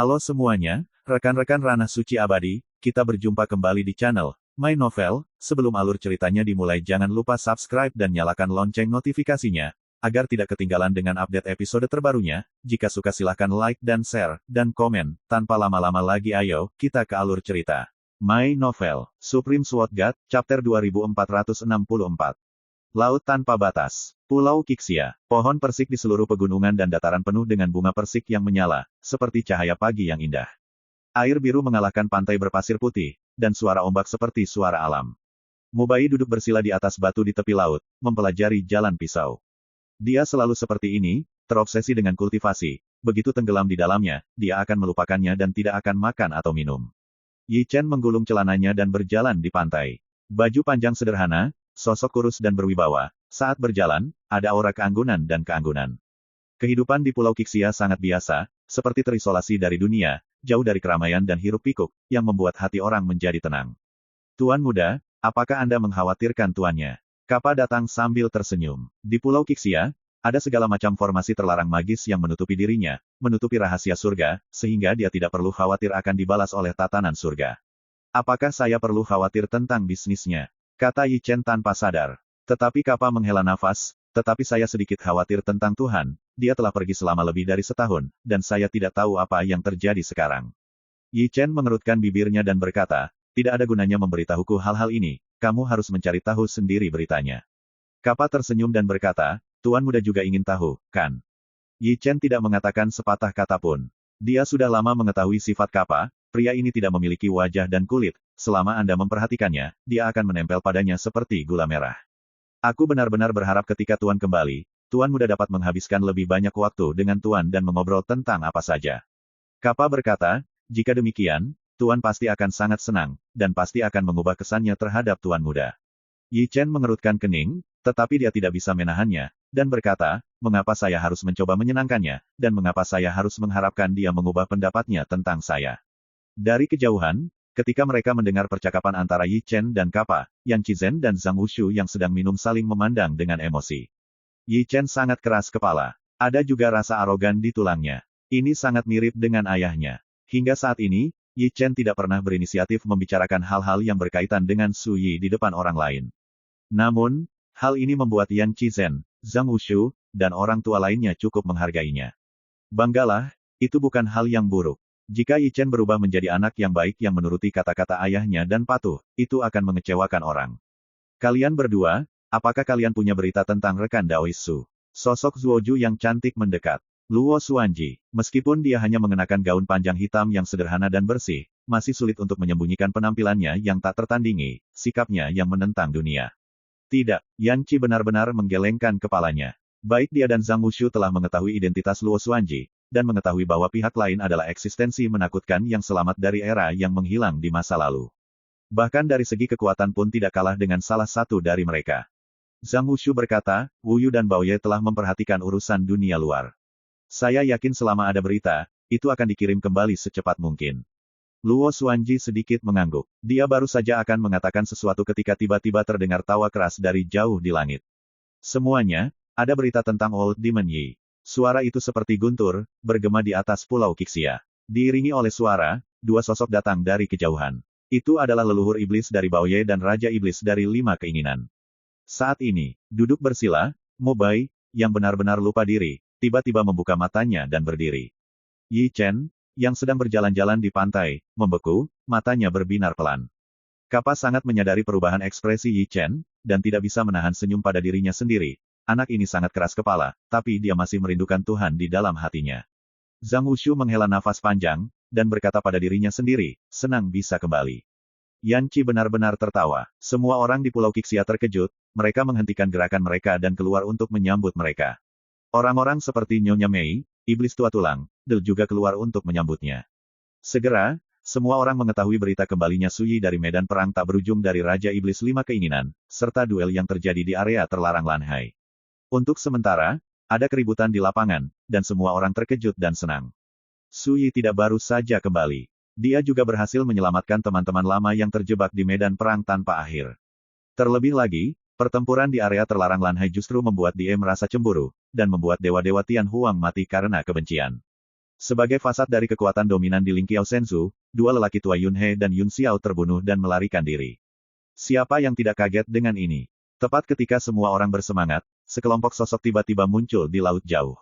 Halo semuanya, rekan-rekan Ranah Suci Abadi, kita berjumpa kembali di channel My Novel. Sebelum alur ceritanya dimulai jangan lupa subscribe dan nyalakan lonceng notifikasinya, agar tidak ketinggalan dengan update episode terbarunya. Jika suka silahkan like dan share, dan komen. Tanpa lama-lama lagi ayo, kita ke alur cerita. My Novel, Supreme Sword God, Chapter 2464. Laut Tanpa Batas. Pulau Kixia. Pohon persik di seluruh pegunungan dan dataran penuh dengan bunga persik yang menyala, seperti cahaya pagi yang indah. Air biru mengalahkan pantai berpasir putih, dan suara ombak seperti suara alam. Mubai duduk bersila di atas batu di tepi laut, mempelajari jalan pisau. Dia selalu seperti ini, terobsesi dengan kultivasi. Begitu tenggelam di dalamnya, dia akan melupakannya dan tidak akan makan atau minum. Yi Chen menggulung celananya dan berjalan di pantai. Baju panjang sederhana, sosok kurus dan berwibawa. Saat berjalan, ada aura keanggunan dan keanggunan. Kehidupan di Pulau Kixia sangat biasa, seperti terisolasi dari dunia, jauh dari keramaian dan hiruk-pikuk, yang membuat hati orang menjadi tenang. Tuan muda, apakah Anda mengkhawatirkan tuannya? Kappa datang sambil tersenyum. Di Pulau Kixia, ada segala macam formasi terlarang magis yang menutupi dirinya, menutupi rahasia surga, sehingga dia tidak perlu khawatir akan dibalas oleh tatanan surga. Apakah saya perlu khawatir tentang bisnisnya? Kata Yi Chen tanpa sadar. Tetapi Kappa menghela nafas, tetapi saya sedikit khawatir tentang Tuhan, dia telah pergi selama lebih dari setahun, dan saya tidak tahu apa yang terjadi sekarang. Yi Chen mengerutkan bibirnya dan berkata, tidak ada gunanya memberitahuku hal-hal ini, kamu harus mencari tahu sendiri beritanya. Kappa tersenyum dan berkata, Tuan muda juga ingin tahu, kan? Yi Chen tidak mengatakan sepatah kata pun. Dia sudah lama mengetahui sifat Kappa, pria ini tidak memiliki wajah dan kulit, selama Anda memperhatikannya, dia akan menempel padanya seperti gula merah. Aku benar-benar berharap ketika Tuan kembali, Tuan muda dapat menghabiskan lebih banyak waktu dengan Tuan dan mengobrol tentang apa saja. Kappa berkata, jika demikian, Tuan pasti akan sangat senang, dan pasti akan mengubah kesannya terhadap Tuan muda. Yi Chen mengerutkan kening, tetapi dia tidak bisa menahannya, dan berkata, mengapa saya harus mencoba menyenangkannya, dan mengapa saya harus mengharapkan dia mengubah pendapatnya tentang saya. Dari kejauhan, ketika mereka mendengar percakapan antara Yi Chen dan Kappa, Yan Qizhen dan Zhang Wushu yang sedang minum saling memandang dengan emosi. Yi Chen sangat keras kepala. Ada juga rasa arogan di tulangnya. Ini sangat mirip dengan ayahnya. Hingga saat ini, Yi Chen tidak pernah berinisiatif membicarakan hal-hal yang berkaitan dengan Su Yi di depan orang lain. Namun, hal ini membuat Yan Qizhen, Zhang Wushu, dan orang tua lainnya cukup menghargainya. Banggalah, itu bukan hal yang buruk. Jika Yi Chen berubah menjadi anak yang baik yang menuruti kata-kata ayahnya dan patuh, itu akan mengecewakan orang. Kalian berdua, apakah kalian punya berita tentang rekan Daois Su? Sosok Zuoju yang cantik mendekat. Luo Xuanji, meskipun dia hanya mengenakan gaun panjang hitam yang sederhana dan bersih, masih sulit untuk menyembunyikan penampilannya yang tak tertandingi, sikapnya yang menentang dunia. Tidak, Yan Qi benar-benar menggelengkan kepalanya. Baik dia dan Zhang Wushu telah mengetahui identitas Luo Xuanji, dan mengetahui bahwa pihak lain adalah eksistensi menakutkan yang selamat dari era yang menghilang di masa lalu. Bahkan dari segi kekuatan pun tidak kalah dengan salah satu dari mereka. Zhang Wushu berkata, Wu Yu dan Bao Ye telah memperhatikan urusan dunia luar. Saya yakin selama ada berita, itu akan dikirim kembali secepat mungkin. Luo Xuanji sedikit mengangguk. Dia baru saja akan mengatakan sesuatu ketika tiba-tiba terdengar tawa keras dari jauh di langit. Semuanya, ada berita tentang Old Demon Yi. Suara itu seperti guntur, bergema di atas Pulau Kixia. Diiringi oleh suara, dua sosok datang dari kejauhan. Itu adalah leluhur iblis dari Bao Ye dan Raja Iblis dari 5 keinginan. Saat ini, duduk bersila, Mubai, yang benar-benar lupa diri, tiba-tiba membuka matanya dan berdiri. Yi Chen, yang sedang berjalan-jalan di pantai, membeku, matanya berbinar pelan. Kappa sangat menyadari perubahan ekspresi Yi Chen, dan tidak bisa menahan senyum pada dirinya sendiri. Anak ini sangat keras kepala, tapi dia masih merindukan Tuhan di dalam hatinya. Zhang Wushu menghela nafas panjang, dan berkata pada dirinya sendiri, senang bisa kembali. Yan Qi benar-benar tertawa. Semua orang di Pulau Kixia terkejut, mereka menghentikan gerakan mereka dan keluar untuk menyambut mereka. Orang-orang seperti Nyonya Mei, iblis tua tulang, Del juga keluar untuk menyambutnya. Segera, semua orang mengetahui berita kembalinya Su Yi dari medan perang tak berujung dari Raja Iblis 5 keinginan, serta duel yang terjadi di area terlarang Lanhai. Untuk sementara, ada keributan di lapangan, dan semua orang terkejut dan senang. Su Yi tidak baru saja kembali. Dia juga berhasil menyelamatkan teman-teman lama yang terjebak di medan perang tanpa akhir. Terlebih lagi, pertempuran di area terlarang Lanhai justru membuat dia merasa cemburu, dan membuat dewa-dewa Tian Huang mati karena kebencian. Sebagai fasad dari kekuatan dominan di Lingqiao Senzu, dua lelaki tua Yun He dan Yun Xiao terbunuh dan melarikan diri. Siapa yang tidak kaget dengan ini? Tepat ketika semua orang bersemangat, sekelompok sosok tiba-tiba muncul di laut jauh.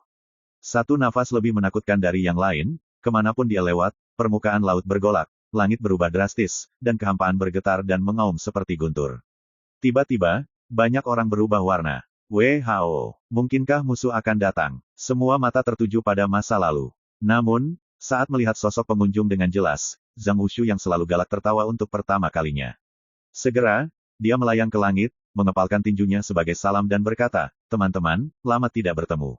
Satu nafas lebih menakutkan dari yang lain, kemanapun dia lewat, permukaan laut bergolak, langit berubah drastis, dan kehampaan bergetar dan mengaum seperti guntur. Tiba-tiba, banyak orang berubah warna. WHO, mungkinkah musuh akan datang? Semua mata tertuju pada masa lalu. Namun, saat melihat sosok pengunjung dengan jelas, Zhang Wushu yang selalu galak tertawa untuk pertama kalinya. Segera, dia melayang ke langit, mengepalkan tinjunya sebagai salam dan berkata, "Teman-teman, lama tidak bertemu."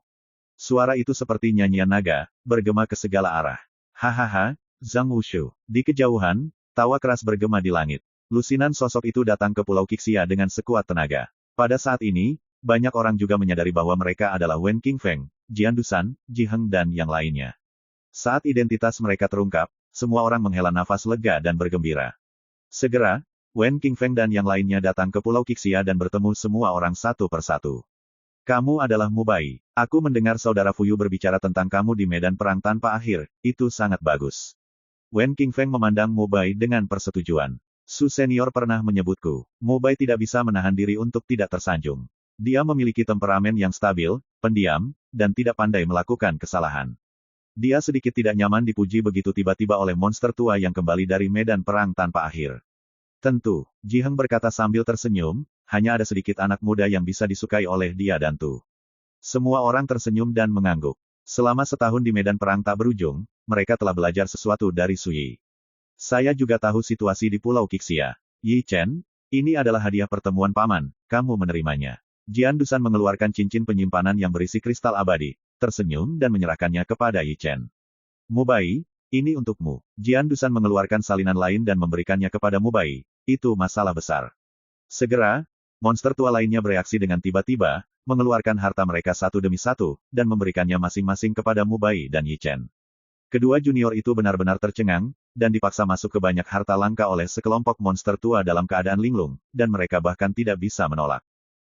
Suara itu seperti nyanyian naga, bergema ke segala arah. Hahaha, Zhang Wushu. Di kejauhan, tawa keras bergema di langit. Lusinan sosok itu datang ke Pulau Qixia dengan sekuat tenaga. Pada saat ini, banyak orang juga menyadari bahwa mereka adalah Wen Qingfeng, Jian Dusan, Ji Heng dan yang lainnya. Saat identitas mereka terungkap, semua orang menghela nafas lega dan bergembira. Segera, Wen Qingfeng dan yang lainnya datang ke Pulau Qixia dan bertemu semua orang satu persatu. "Kamu adalah Mu Bai. Aku mendengar saudara Fuyu berbicara tentang kamu di medan perang tanpa akhir, itu sangat bagus." Wen Qingfeng memandang Mu Bai dengan persetujuan. "Su senior pernah menyebutku, Mu Bai tidak bisa menahan diri untuk tidak tersanjung. Dia memiliki temperamen yang stabil, pendiam, dan tidak pandai melakukan kesalahan. Dia sedikit tidak nyaman dipuji begitu tiba-tiba oleh monster tua yang kembali dari medan perang tanpa akhir." "Tentu," Ji Heng berkata sambil tersenyum, "hanya ada sedikit anak muda yang bisa disukai oleh dia dan Tu." Semua orang tersenyum dan mengangguk. Selama setahun di medan perang tak berujung, mereka telah belajar sesuatu dari Su Yi. "Saya juga tahu situasi di Pulau Qixia. Yi Chen, ini adalah hadiah pertemuan paman, kamu menerimanya." Jian Dusan mengeluarkan cincin penyimpanan yang berisi kristal abadi, tersenyum dan menyerahkannya kepada Yi Chen. "Mu Bai, ini untukmu." Jian Dusan mengeluarkan salinan lain dan memberikannya kepada Mu Bai. "Itu masalah besar." Segera, monster tua lainnya bereaksi dengan tiba-tiba, mengeluarkan harta mereka satu demi satu, dan memberikannya masing-masing kepada Mu Bai dan Yi Chen. Kedua junior itu benar-benar tercengang, dan dipaksa masuk ke banyak harta langka oleh sekelompok monster tua dalam keadaan linglung, dan mereka bahkan tidak bisa menolak.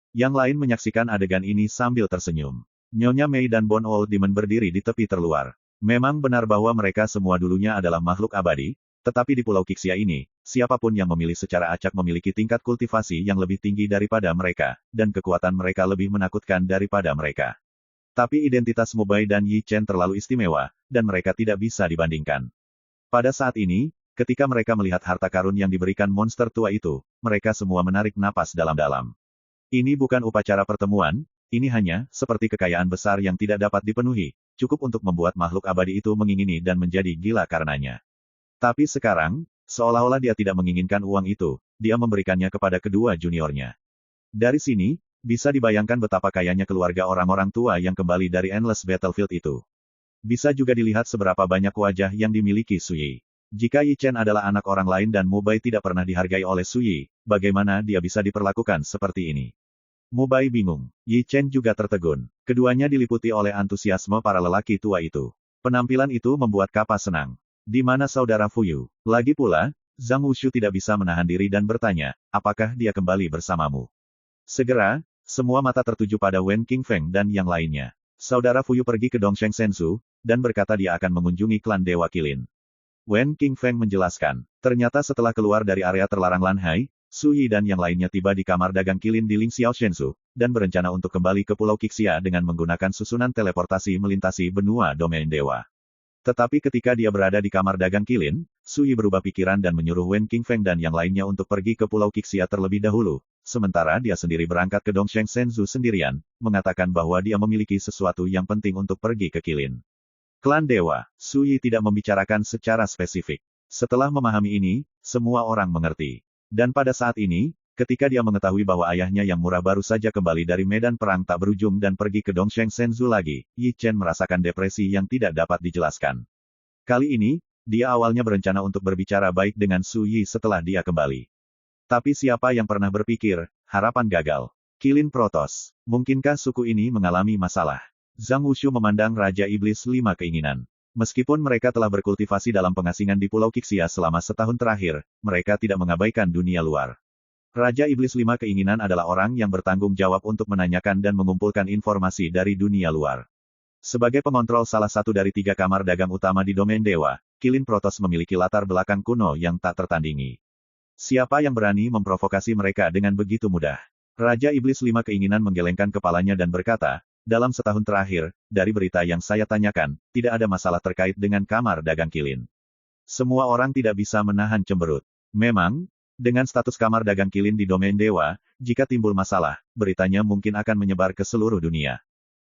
Yang lain menyaksikan adegan ini sambil tersenyum. Nyonya Mei dan Bon Old Demon berdiri di tepi terluar. Memang benar bahwa mereka semua dulunya adalah makhluk abadi, tetapi di Pulau Qixia ini, siapapun yang memilih secara acak memiliki tingkat kultivasi yang lebih tinggi daripada mereka, dan kekuatan mereka lebih menakutkan daripada mereka. Tapi identitas Mu Bai dan Yi Chen terlalu istimewa, dan mereka tidak bisa dibandingkan. Pada saat ini, ketika mereka melihat harta karun yang diberikan monster tua itu, mereka semua menarik napas dalam-dalam. Ini bukan upacara pertemuan, ini hanya seperti kekayaan besar yang tidak dapat dipenuhi, cukup untuk membuat makhluk abadi itu mengingini dan menjadi gila karenanya. Tapi sekarang, seolah-olah dia tidak menginginkan uang itu, dia memberikannya kepada kedua juniornya. Dari sini, bisa dibayangkan betapa kayanya keluarga orang-orang tua yang kembali dari Endless Battlefield itu. Bisa juga dilihat seberapa banyak wajah yang dimiliki Su Yi. Jika Yi Chen adalah anak orang lain dan Mu Bai tidak pernah dihargai oleh Su Yi, bagaimana dia bisa diperlakukan seperti ini? Mu Bai bingung. Yi Chen juga tertegun. Keduanya diliputi oleh antusiasme para lelaki tua itu. Penampilan itu membuat Kappa senang. "Di mana saudara Fuyu?" Lagi pula, Zhang Wushu tidak bisa menahan diri dan bertanya, "Apakah dia kembali bersamamu?" Segera, semua mata tertuju pada Wen Qingfeng dan yang lainnya. Saudara Fuyu pergi ke Dongsheng Senzu, dan berkata dia akan mengunjungi klan Dewa Qilin. Wen Qingfeng menjelaskan. Ternyata setelah keluar dari area terlarang Lanhai, Su Yi dan yang lainnya tiba di kamar dagang Qilin di Lingxiao Shenzhou, dan berencana untuk kembali ke Pulau Qixia dengan menggunakan susunan teleportasi melintasi benua domain dewa. Tetapi ketika dia berada di kamar dagang Qilin, Su Yi berubah pikiran dan menyuruh Wen Qingfeng dan yang lainnya untuk pergi ke Pulau Qixia terlebih dahulu, sementara dia sendiri berangkat ke Dongsheng Senzu sendirian, mengatakan bahwa dia memiliki sesuatu yang penting untuk pergi ke Qilin. Klan Dewa, Su Yi tidak membicarakan secara spesifik. Setelah memahami ini, semua orang mengerti. Dan pada saat ini, ketika dia mengetahui bahwa ayahnya yang murah baru saja kembali dari medan perang tak berujung dan pergi ke Dongsheng Senzu lagi, Yi Chen merasakan depresi yang tidak dapat dijelaskan. Kali ini, dia awalnya berencana untuk berbicara baik dengan Su Yi setelah dia kembali. Tapi siapa yang pernah berpikir, harapan gagal. Qilin Protoss. Mungkinkah suku ini mengalami masalah? Zhang Wushu memandang Raja Iblis 5 Keinginan. Meskipun mereka telah berkultivasi dalam pengasingan di Pulau Qixia selama setahun terakhir, mereka tidak mengabaikan dunia luar. Raja Iblis 5 Keinginan adalah orang yang bertanggung jawab untuk menanyakan dan mengumpulkan informasi dari dunia luar. Sebagai pengontrol salah satu dari 3 kamar dagang utama di domain dewa, Kilin Protoss memiliki latar belakang kuno yang tak tertandingi. Siapa yang berani memprovokasi mereka dengan begitu mudah? Raja Iblis Lima keinginan menggelengkan kepalanya dan berkata, dalam setahun terakhir, dari berita yang saya tanyakan, tidak ada masalah terkait dengan kamar dagang Kilin. Semua orang tidak bisa menahan cemberut. Memang, dengan status kamar dagang Kilin di domain dewa, jika timbul masalah, beritanya mungkin akan menyebar ke seluruh dunia.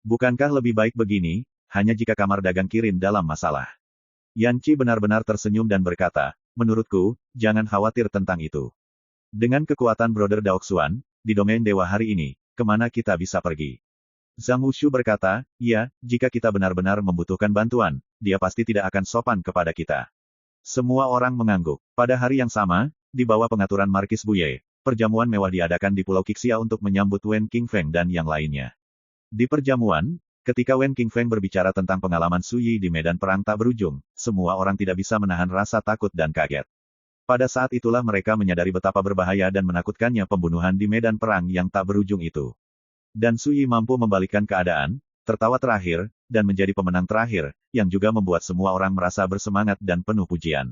Bukankah lebih baik begini, hanya jika kamar dagang Kilin dalam masalah? Yanqi benar-benar tersenyum dan berkata, menurutku, jangan khawatir tentang itu. Dengan kekuatan Brother Daoxuan, di domain dewa hari ini, kemana kita bisa pergi? Zhang Wushu berkata, ya, jika kita benar-benar membutuhkan bantuan, dia pasti tidak akan sopan kepada kita. Semua orang mengangguk. Pada hari yang sama, di bawah pengaturan Markis Buye, perjamuan mewah diadakan di Pulau Qixia untuk menyambut Wen Qingfeng dan yang lainnya. Di perjamuan, ketika Wen Qingfeng berbicara tentang pengalaman Su Yi di medan perang tak berujung, semua orang tidak bisa menahan rasa takut dan kaget. Pada saat itulah mereka menyadari betapa berbahaya dan menakutkannya pembunuhan di medan perang yang tak berujung itu. Dan Su Yi mampu membalikkan keadaan, tertawa terakhir, dan menjadi pemenang terakhir, yang juga membuat semua orang merasa bersemangat dan penuh pujian.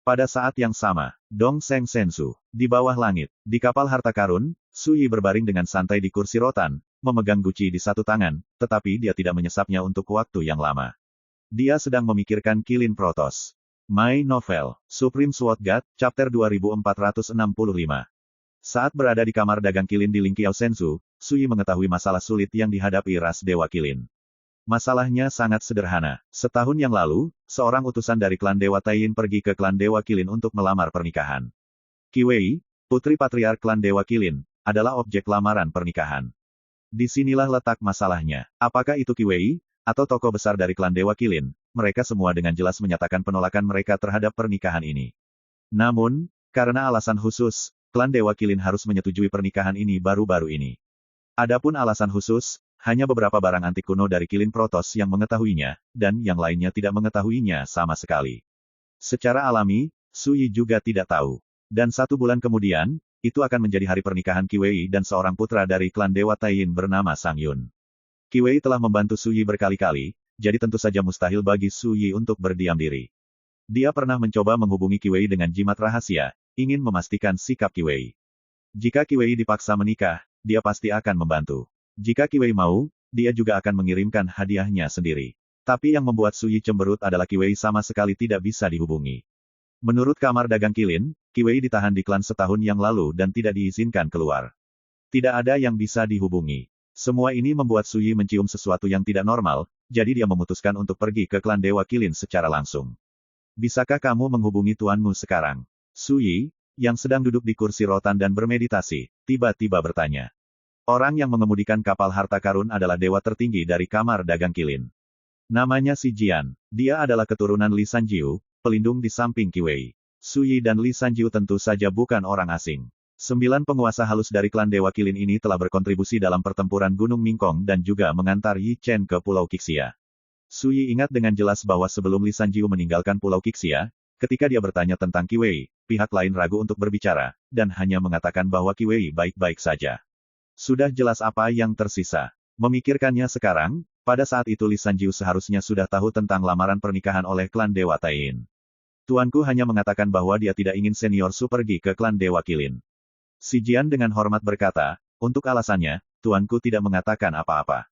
Pada saat yang sama, Dong Seng Sensu, di bawah langit, di kapal harta karun, Su Yi berbaring dengan santai di kursi rotan, memegang guci di satu tangan, tetapi dia tidak menyesapnya untuk waktu yang lama. Dia sedang memikirkan Kilin Protoss. My Novel, Supreme Sword God, Chapter 2465. Saat berada di kamar dagang Kilin di Lingqiao Sensu, Su Yi mengetahui masalah sulit yang dihadapi ras Dewa Kilin. Masalahnya sangat sederhana. Setahun yang lalu, seorang utusan dari klan Dewa Taiyin pergi ke klan Dewa Kilin untuk melamar pernikahan. Qi Wei, putri patriark klan Dewa Kilin, adalah objek lamaran pernikahan. Disinilah letak masalahnya. Apakah itu Qi Wei, atau tokoh besar dari klan Dewa Kilin? Mereka semua dengan jelas menyatakan penolakan mereka terhadap pernikahan ini. Namun, karena alasan khusus, klan Dewa Kilin harus menyetujui pernikahan ini baru-baru ini. Adapun alasan khusus, hanya beberapa barang antik kuno dari Kilin Protoss yang mengetahuinya, dan yang lainnya tidak mengetahuinya sama sekali. Secara alami, Su Yi juga tidak tahu. Dan 1 bulan kemudian, itu akan menjadi hari pernikahan Qi Wei dan seorang putra dari klan Dewa Taiyin bernama Sang Yun. Qi Wei telah membantu Su Yi berkali-kali, jadi tentu saja mustahil bagi Su Yi untuk berdiam diri. Dia pernah mencoba menghubungi Qi Wei dengan jimat rahasia, ingin memastikan sikap Qi Wei. Jika Qi Wei dipaksa menikah, dia pasti akan membantu. Jika Qi Wei mau, dia juga akan mengirimkan hadiahnya sendiri. Tapi yang membuat Su Yi cemberut adalah Qi Wei sama sekali tidak bisa dihubungi. Menurut kamar dagang Kilin, Qi Wei ditahan di klan setahun yang lalu dan tidak diizinkan keluar. Tidak ada yang bisa dihubungi. Semua ini membuat Su Yi mencium sesuatu yang tidak normal, jadi dia memutuskan untuk pergi ke klan Dewa Kilin secara langsung. Bisakah kamu menghubungi tuanmu sekarang? Su Yi, yang sedang duduk di kursi rotan dan bermeditasi, tiba-tiba bertanya. Orang yang mengemudikan kapal harta karun adalah dewa tertinggi dari kamar dagang Kilin. Namanya Si Jian. Dia adalah keturunan Li Sanjiu, pelindung di samping Qi Wei. Su Yi dan Li Sanjiu tentu saja bukan orang asing. 9 penguasa halus dari klan Dewa Kilin ini telah berkontribusi dalam pertempuran Gunung Mingkong dan juga mengantar Yi Chen ke Pulau Qixia. Su Yi ingat dengan jelas bahwa sebelum Li Sanjiu meninggalkan Pulau Qixia, ketika dia bertanya tentang Qi Wei, pihak lain ragu untuk berbicara, dan hanya mengatakan bahwa Qi Wei baik-baik saja. Sudah jelas apa yang tersisa. Memikirkannya sekarang, pada saat itu Li Sanjiu seharusnya sudah tahu tentang lamaran pernikahan oleh klan Dewa Taiyin. Tuanku hanya mengatakan bahwa dia tidak ingin senior Su pergi ke klan Dewa Kilin. Si Jian dengan hormat berkata, untuk alasannya, tuanku tidak mengatakan apa-apa.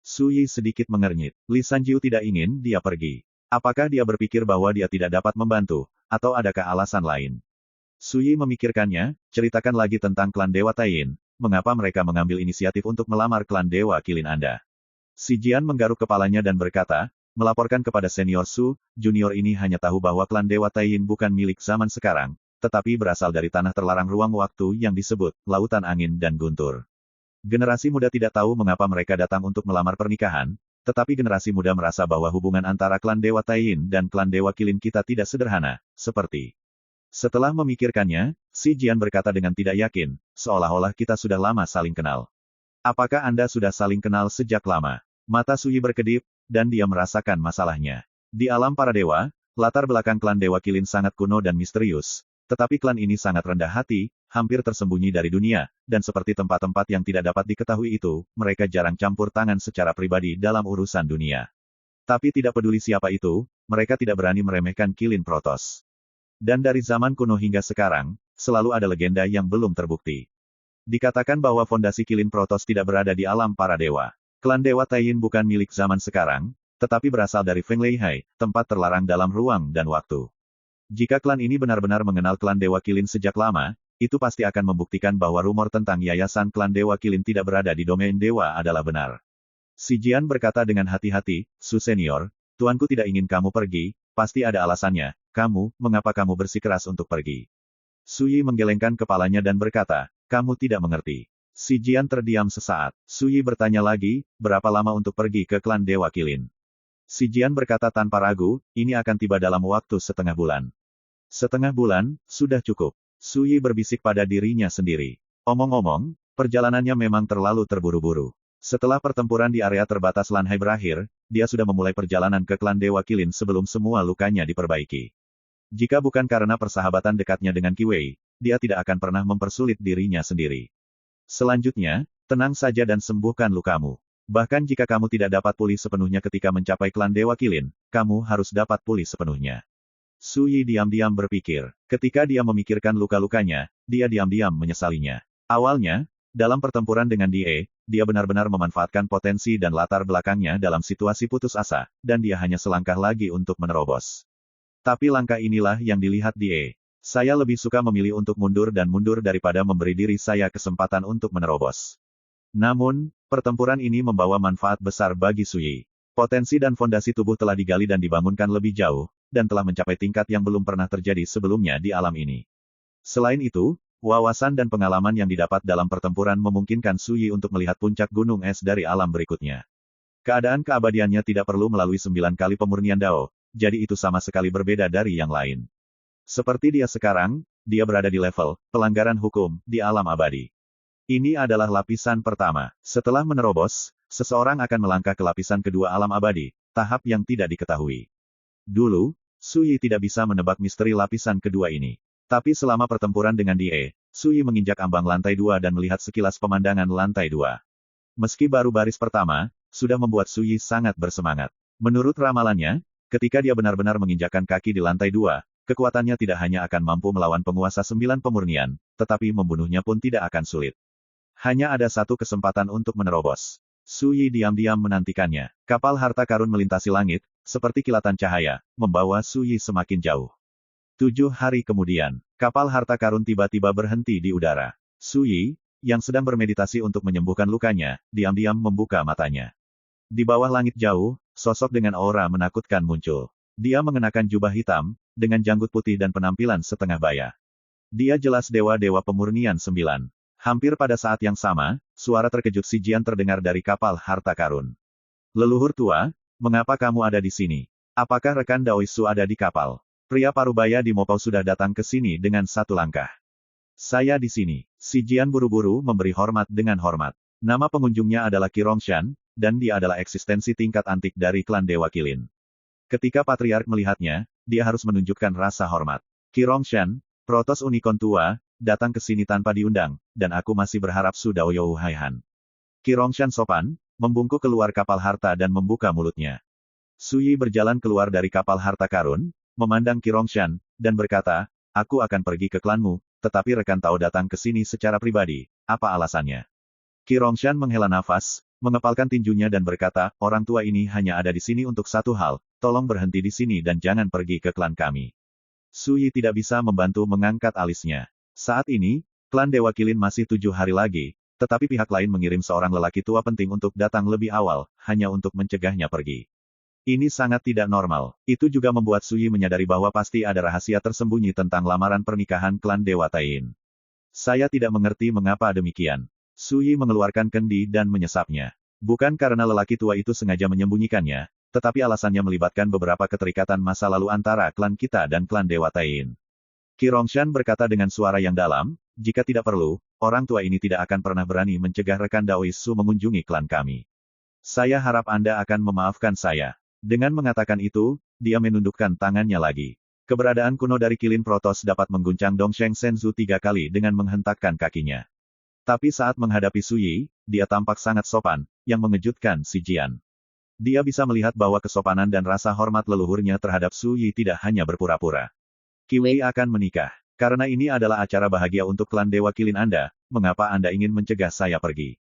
Su Yi sedikit mengernyit. Li Sanjiu tidak ingin dia pergi. Apakah dia berpikir bahwa dia tidak dapat membantu, atau adakah alasan lain? Su Yi memikirkannya, ceritakan lagi tentang klan Dewa Taiyin. Mengapa mereka mengambil inisiatif untuk melamar klan Dewa Kilin Anda? Si Jian menggaruk kepalanya dan berkata, melaporkan kepada senior Su, junior ini hanya tahu bahwa klan Dewa Taiyin bukan milik zaman sekarang, tetapi berasal dari tanah terlarang ruang waktu yang disebut, Lautan Angin dan Guntur. Generasi muda tidak tahu mengapa mereka datang untuk melamar pernikahan, tetapi generasi muda merasa bahwa hubungan antara klan Dewa Taiyin dan klan Dewa Kilin kita tidak sederhana, seperti. Setelah memikirkannya, Si Jian berkata dengan tidak yakin, seolah-olah kita sudah lama saling kenal. Apakah Anda sudah saling kenal sejak lama? Mata Su Yi berkedip, dan dia merasakan masalahnya. Di alam para dewa, latar belakang klan Dewa Kilin sangat kuno dan misterius, tetapi klan ini sangat rendah hati, hampir tersembunyi dari dunia, dan seperti tempat-tempat yang tidak dapat diketahui itu, mereka jarang campur tangan secara pribadi dalam urusan dunia. Tapi tidak peduli siapa itu, mereka tidak berani meremehkan Kilin Protoss. Dan dari zaman kuno hingga sekarang, selalu ada legenda yang belum terbukti. Dikatakan bahwa fondasi Kilin Protoss tidak berada di alam para dewa. Klan Dewa Taiyin bukan milik zaman sekarang, tetapi berasal dari Feng Leihai, tempat terlarang dalam ruang dan waktu. Jika klan ini benar-benar mengenal klan Dewa Kilin sejak lama, itu pasti akan membuktikan bahwa rumor tentang yayasan klan Dewa Kilin tidak berada di domain dewa adalah benar. Si Jian berkata dengan hati-hati, Su Senior, tuanku tidak ingin kamu pergi, pasti ada alasannya, mengapa kamu bersikeras untuk pergi? Su Yi menggelengkan kepalanya dan berkata, kamu tidak mengerti. Si Jian terdiam sesaat. Su Yi bertanya lagi, berapa lama untuk pergi ke klan Dewa Kilin? Si Jian berkata tanpa ragu, ini akan tiba dalam waktu setengah bulan. Setengah bulan, sudah cukup. Su Yi berbisik pada dirinya sendiri. Omong-omong, perjalanannya memang terlalu terburu-buru. Setelah pertempuran di area terbatas Lanhai berakhir, dia sudah memulai perjalanan ke klan Dewa Kilin sebelum semua lukanya diperbaiki. Jika bukan karena persahabatan dekatnya dengan Qi Wei, dia tidak akan pernah mempersulit dirinya sendiri. Selanjutnya, tenang saja dan sembuhkan lukamu. Bahkan jika kamu tidak dapat pulih sepenuhnya ketika mencapai klan Dewa Kilin, kamu harus dapat pulih sepenuhnya. Su Yi diam-diam berpikir. Ketika dia memikirkan luka-lukanya, dia diam-diam menyesalinya. Awalnya, dalam pertempuran dengan Die, dia benar-benar memanfaatkan potensi dan latar belakangnya dalam situasi putus asa, dan dia hanya selangkah lagi untuk menerobos. Tapi langkah inilah yang dilihat Die. Saya lebih suka memilih untuk mundur dan mundur daripada memberi diri saya kesempatan untuk menerobos. Namun, pertempuran ini membawa manfaat besar bagi Su Yi. Potensi dan fondasi tubuh telah digali dan dibangunkan lebih jauh, dan telah mencapai tingkat yang belum pernah terjadi sebelumnya di alam ini. Selain itu, wawasan dan pengalaman yang didapat dalam pertempuran memungkinkan Su Yi untuk melihat puncak gunung es dari alam berikutnya. Keadaan keabadiannya tidak perlu melalui 9 kali pemurnian Dao, jadi itu sama sekali berbeda dari yang lain. Seperti dia sekarang, dia berada di level pelanggaran hukum di alam abadi. Ini adalah lapisan pertama. Setelah menerobos, seseorang akan melangkah ke lapisan kedua alam abadi, tahap yang tidak diketahui. Dulu, Su Yi tidak bisa menebak misteri lapisan kedua ini. Tapi selama pertempuran dengan Die, Su Yi menginjak ambang lantai 2 dan melihat sekilas pemandangan lantai 2. Meski baru baris pertama, sudah membuat Su Yi sangat bersemangat. Menurut ramalannya, ketika dia benar-benar menginjakkan kaki di lantai 2, kekuatannya tidak hanya akan mampu melawan penguasa 9 pemurnian, tetapi membunuhnya pun tidak akan sulit. Hanya ada satu kesempatan untuk menerobos. Su Yi diam-diam menantikannya. Kapal harta karun melintasi langit, seperti kilatan cahaya, membawa Su Yi semakin jauh. 7 hari kemudian, kapal harta karun tiba-tiba berhenti di udara. Su Yi, yang sedang bermeditasi untuk menyembuhkan lukanya, diam-diam membuka matanya. Di bawah langit jauh, sosok dengan aura menakutkan muncul. Dia mengenakan jubah hitam, dengan janggut putih dan penampilan setengah baya. Dia jelas dewa-dewa pemurnian 9. Hampir pada saat yang sama, suara terkejut Si Jian terdengar dari kapal harta karun. Leluhur tua, mengapa kamu ada di sini? Apakah rekan Daoisu ada di kapal? Pria parubaya di Mopao sudah datang ke sini dengan satu langkah. Saya di sini. Si Jian buru-buru memberi hormat dengan hormat. Nama pengunjungnya adalah Qi Rongshan, dan dia adalah eksistensi tingkat antik dari klan Dewa Kilin. Ketika Patriark melihatnya, dia harus menunjukkan rasa hormat. Qi Rongshan, Protoss Unicorn tua, datang ke sini tanpa diundang, dan aku masih berharap Su Daoyou Haihan. Qi Rongshan sopan, membungkuk keluar kapal harta dan membuka mulutnya. Su Yi berjalan keluar dari kapal harta karun, memandang Qi Rongshan, dan berkata, aku akan pergi ke klanmu, tetapi rekan Tao datang ke sini secara pribadi, apa alasannya? Qi Rongshan menghela nafas, mengepalkan tinjunya dan berkata, orang tua ini hanya ada di sini untuk satu hal, tolong berhenti di sini dan jangan pergi ke klan kami. Su Yi tidak bisa membantu mengangkat alisnya. Saat ini, klan Dewa Kilin masih 7 hari lagi, tetapi pihak lain mengirim seorang lelaki tua penting untuk datang lebih awal, hanya untuk mencegahnya pergi. Ini sangat tidak normal. Itu juga membuat Su Yi menyadari bahwa pasti ada rahasia tersembunyi tentang lamaran pernikahan klan Dewa Taiyin. Saya tidak mengerti mengapa demikian. Su Yi mengeluarkan kendi dan menyesapnya. Bukan karena lelaki tua itu sengaja menyembunyikannya, tetapi alasannya melibatkan beberapa keterikatan masa lalu antara klan kita dan klan Dewa Taiyin. Qi Rongshan berkata dengan suara yang dalam, jika tidak perlu, orang tua ini tidak akan pernah berani mencegah rekan Daoisu mengunjungi klan kami. Saya harap Anda akan memaafkan saya. Dengan mengatakan itu, dia menundukkan tangannya lagi. Keberadaan kuno dari kilin Protoss dapat mengguncang Dongsheng Shenzhou 3 kali dengan menghentakkan kakinya. Tapi saat menghadapi Su Yi, dia tampak sangat sopan, yang mengejutkan si Jian. Dia bisa melihat bahwa kesopanan dan rasa hormat leluhurnya terhadap Su Yi tidak hanya berpura-pura. Qi Wei akan menikah. Karena ini adalah acara bahagia untuk klan Dewa Kilin Anda, mengapa Anda ingin mencegah saya pergi?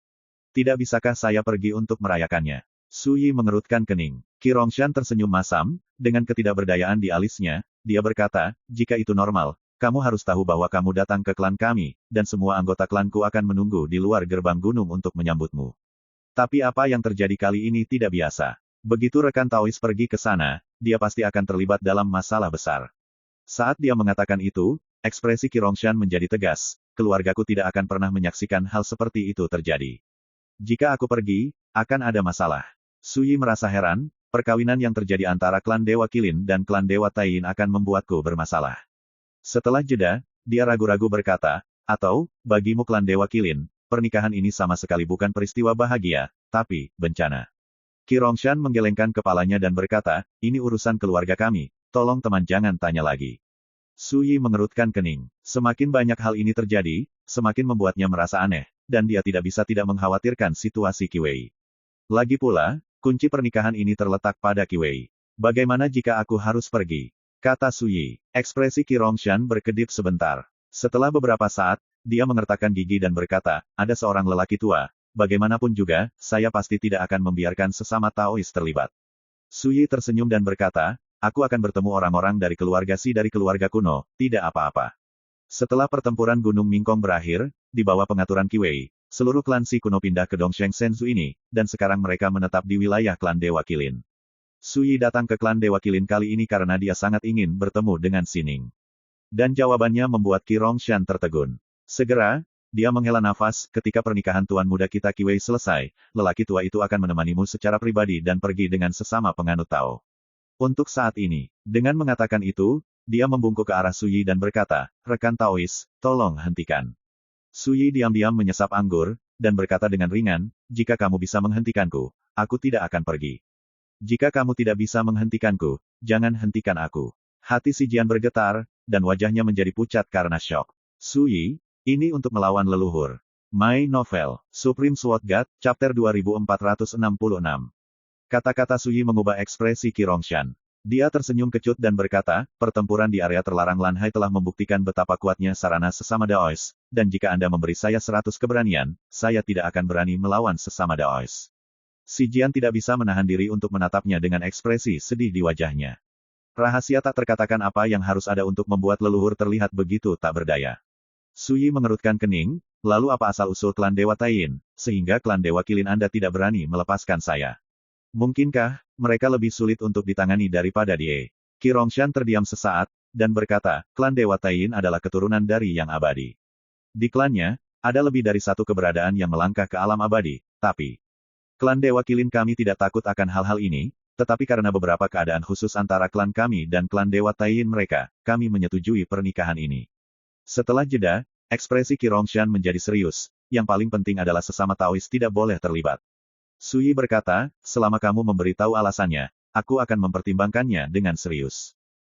Tidak bisakah saya pergi untuk merayakannya? Su Yi mengerutkan kening. Qi Rongshan tersenyum masam, dengan ketidakberdayaan di alisnya, dia berkata, jika itu normal, kamu harus tahu bahwa kamu datang ke klan kami, dan semua anggota klanku akan menunggu di luar gerbang gunung untuk menyambutmu. Tapi apa yang terjadi kali ini tidak biasa. Begitu rekan Taois pergi ke sana, dia pasti akan terlibat dalam masalah besar. Saat dia mengatakan itu, ekspresi Qi Rongshan menjadi tegas, keluargaku tidak akan pernah menyaksikan hal seperti itu terjadi. Jika aku pergi, akan ada masalah. Su Yi merasa heran, perkawinan yang terjadi antara klan Dewa Kilin dan klan Dewa Taiyin akan membuatku bermasalah. Setelah jeda, dia ragu-ragu berkata, atau, bagimu klan Dewa Kilin, pernikahan ini sama sekali bukan peristiwa bahagia, tapi, bencana. Qi Rongshan menggelengkan kepalanya dan berkata, ini urusan keluarga kami, tolong teman jangan tanya lagi. Su Yi mengerutkan kening. Semakin banyak hal ini terjadi, semakin membuatnya merasa aneh, dan dia tidak bisa tidak mengkhawatirkan situasi Qi Wei. Lagi pula, kunci pernikahan ini terletak pada Qi Wei. Bagaimana jika aku harus pergi? Kata Su Yi. Ekspresi Qi Rongshan berkedip sebentar. Setelah beberapa saat, dia mengertakkan gigi dan berkata, ada seorang lelaki tua, bagaimanapun juga, saya pasti tidak akan membiarkan sesama Taois terlibat. Su Yi tersenyum dan berkata, aku akan bertemu orang-orang dari keluarga Si dari keluarga kuno, tidak apa-apa. Setelah pertempuran Gunung Mingkong berakhir, di bawah pengaturan Qi Wei, seluruh klan Si kuno pindah ke Dongsheng Shenzhou ini, dan sekarang mereka menetap di wilayah klan Dewa Kilin. Su Yi datang ke klan Dewa Kilin kali ini karena dia sangat ingin bertemu dengan Sining. Dan jawabannya membuat Qi Rongshan tertegun. Segera, dia menghela nafas, ketika pernikahan tuan muda kita Qi Wei selesai, lelaki tua itu akan menemanimu secara pribadi dan pergi dengan sesama penganut Tao. Untuk saat ini, dengan mengatakan itu, dia membungkuk ke arah Su Yi dan berkata, rekan Taois, tolong hentikan. Su Yi diam-diam menyesap anggur, dan berkata dengan ringan, jika kamu bisa menghentikanku, aku tidak akan pergi. Jika kamu tidak bisa menghentikanku, jangan hentikan aku. Hati si Jian bergetar, dan wajahnya menjadi pucat karena syok. Su Yi, ini untuk melawan leluhur. My Novel, Supreme Sword God, Chapter 2466. Kata-kata Su Yi mengubah ekspresi Qi Rongshan. Dia tersenyum kecut dan berkata, pertempuran di area terlarang Lanhai telah membuktikan betapa kuatnya sarana sesama Daois, dan jika Anda memberi saya 100 keberanian, saya tidak akan berani melawan sesama Daois. Si Jian tidak bisa menahan diri untuk menatapnya dengan ekspresi sedih di wajahnya. Rahasia tak terkatakan apa yang harus ada untuk membuat leluhur terlihat begitu tak berdaya. Su Yi mengerutkan kening, lalu apa asal-usul klan Dewa Taiyin, sehingga klan Dewa Kilin Anda tidak berani melepaskan saya? Mungkinkah, mereka lebih sulit untuk ditangani daripada Die? Qi Rongshan terdiam sesaat, dan berkata, klan Dewa Taiyin adalah keturunan dari yang abadi. Di klannya, ada lebih dari satu keberadaan yang melangkah ke alam abadi, tapi klan Dewa Kilin kami tidak takut akan hal-hal ini, tetapi karena beberapa keadaan khusus antara klan kami dan klan Dewa Taiyin mereka, kami menyetujui pernikahan ini. Setelah jeda, ekspresi Qi Rongshan menjadi serius, yang paling penting adalah sesama Taois tidak boleh terlibat. Su Yi berkata, selama kamu memberitahu alasannya, aku akan mempertimbangkannya dengan serius.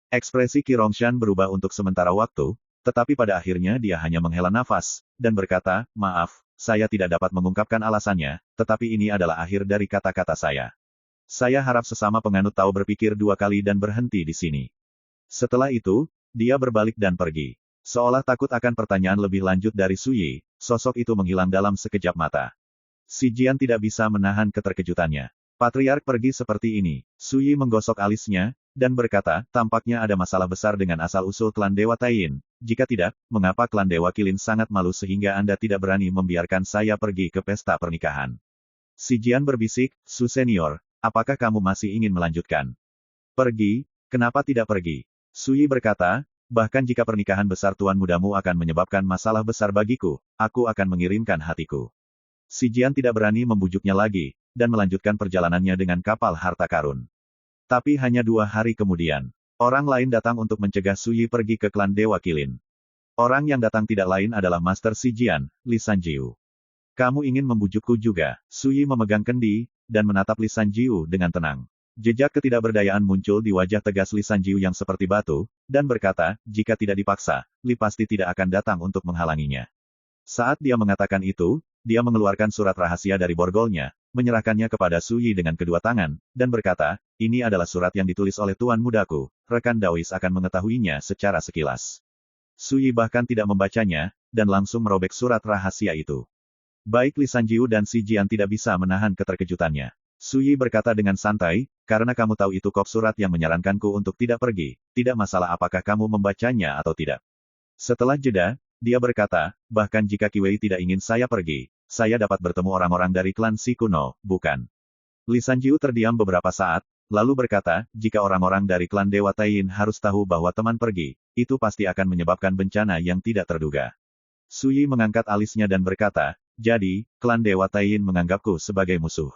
Ekspresi Qi Rongshan berubah untuk sementara waktu, tetapi pada akhirnya dia hanya menghela nafas, dan berkata, maaf, saya tidak dapat mengungkapkan alasannya, tetapi ini adalah akhir dari kata-kata saya. Saya harap sesama penganut Tao berpikir dua kali dan berhenti di sini. Setelah itu, dia berbalik dan pergi. Seolah takut akan pertanyaan lebih lanjut dari Su Yi, sosok itu menghilang dalam sekejap mata. Si Jian tidak bisa menahan keterkejutannya. Patriark pergi seperti ini. Su Yi menggosok alisnya, dan berkata, tampaknya ada masalah besar dengan asal-usul klan Dewa Taiyin. Jika tidak, mengapa klan Dewa Kilin sangat malu sehingga Anda tidak berani membiarkan saya pergi ke pesta pernikahan? Si Jian berbisik, Su Senior, apakah kamu masih ingin melanjutkan? Pergi, kenapa tidak pergi? Su Yi berkata, bahkan jika pernikahan besar tuan mudamu akan menyebabkan masalah besar bagiku, aku akan mengirimkan hatiku. Si Jian tidak berani membujuknya lagi, dan melanjutkan perjalanannya dengan kapal harta karun. Tapi hanya 2 hari kemudian, orang lain datang untuk mencegah Su Yi pergi ke klan Dewa Kilin. Orang yang datang tidak lain adalah Master Si Jian, Li Sanjiu. Kamu ingin membujukku juga? Su Yi memegang kendi, dan menatap Li Sanjiu dengan tenang. Jejak ketidakberdayaan muncul di wajah tegas Li Sanjiu yang seperti batu, dan berkata, jika tidak dipaksa, Li pasti tidak akan datang untuk menghalanginya. Saat dia mengatakan itu, dia mengeluarkan surat rahasia dari borgolnya, menyerahkannya kepada Su Yi dengan kedua tangan, dan berkata, ini adalah surat yang ditulis oleh Tuan Mudaku, rekan Daois akan mengetahuinya secara sekilas. Su Yi bahkan tidak membacanya, dan langsung merobek surat rahasia itu. Baik Li Sanjiu dan Si Jian tidak bisa menahan keterkejutannya. Su Yi berkata dengan santai, karena kamu tahu itu kop surat yang menyarankanku untuk tidak pergi, tidak masalah apakah kamu membacanya atau tidak. Setelah jeda, dia berkata, bahkan jika Qi Wei tidak ingin saya pergi, saya dapat bertemu orang-orang dari klan Si kuno, bukan? Li Sanjiu terdiam beberapa saat, lalu berkata, jika orang-orang dari klan Dewa Taiyin harus tahu bahwa teman pergi, itu pasti akan menyebabkan bencana yang tidak terduga. Su Yi mengangkat alisnya dan berkata, jadi, klan Dewa Taiyin menganggapku sebagai musuh.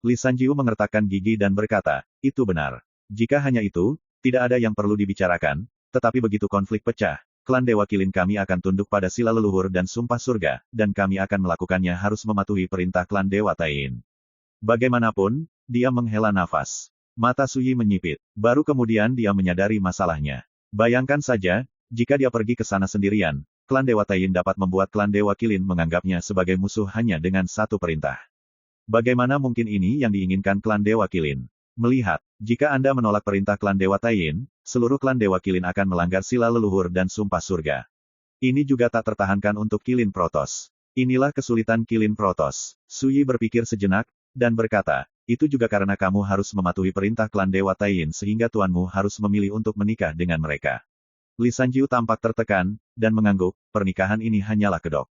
Li Sanjiu mengertakkan gigi dan berkata, itu benar. Jika hanya itu, tidak ada yang perlu dibicarakan, tetapi begitu konflik pecah, klan Dewa Kilin kami akan tunduk pada sila leluhur dan sumpah surga, dan kami akan melakukannya harus mematuhi perintah klan Dewa Taiyin. Bagaimanapun, dia menghela nafas. Mata Su Yi menyipit, baru kemudian dia menyadari masalahnya. Bayangkan saja, jika dia pergi ke sana sendirian, klan Dewa Taiyin dapat membuat klan Dewa Kilin menganggapnya sebagai musuh hanya dengan satu perintah. Bagaimana mungkin ini yang diinginkan klan Dewa Kilin? Melihat, jika Anda menolak perintah klan Dewa Taiyin, seluruh klan Dewa Kilin akan melanggar sila leluhur dan sumpah surga. Ini juga tak tertahankan untuk Kilin Protoss. Inilah kesulitan Kilin Protoss. Su Yi berpikir sejenak, dan berkata, itu juga karena kamu harus mematuhi perintah klan Dewa Taiyin sehingga tuanmu harus memilih untuk menikah dengan mereka. Li Sanjiu tampak tertekan, dan mengangguk, pernikahan ini hanyalah kedok.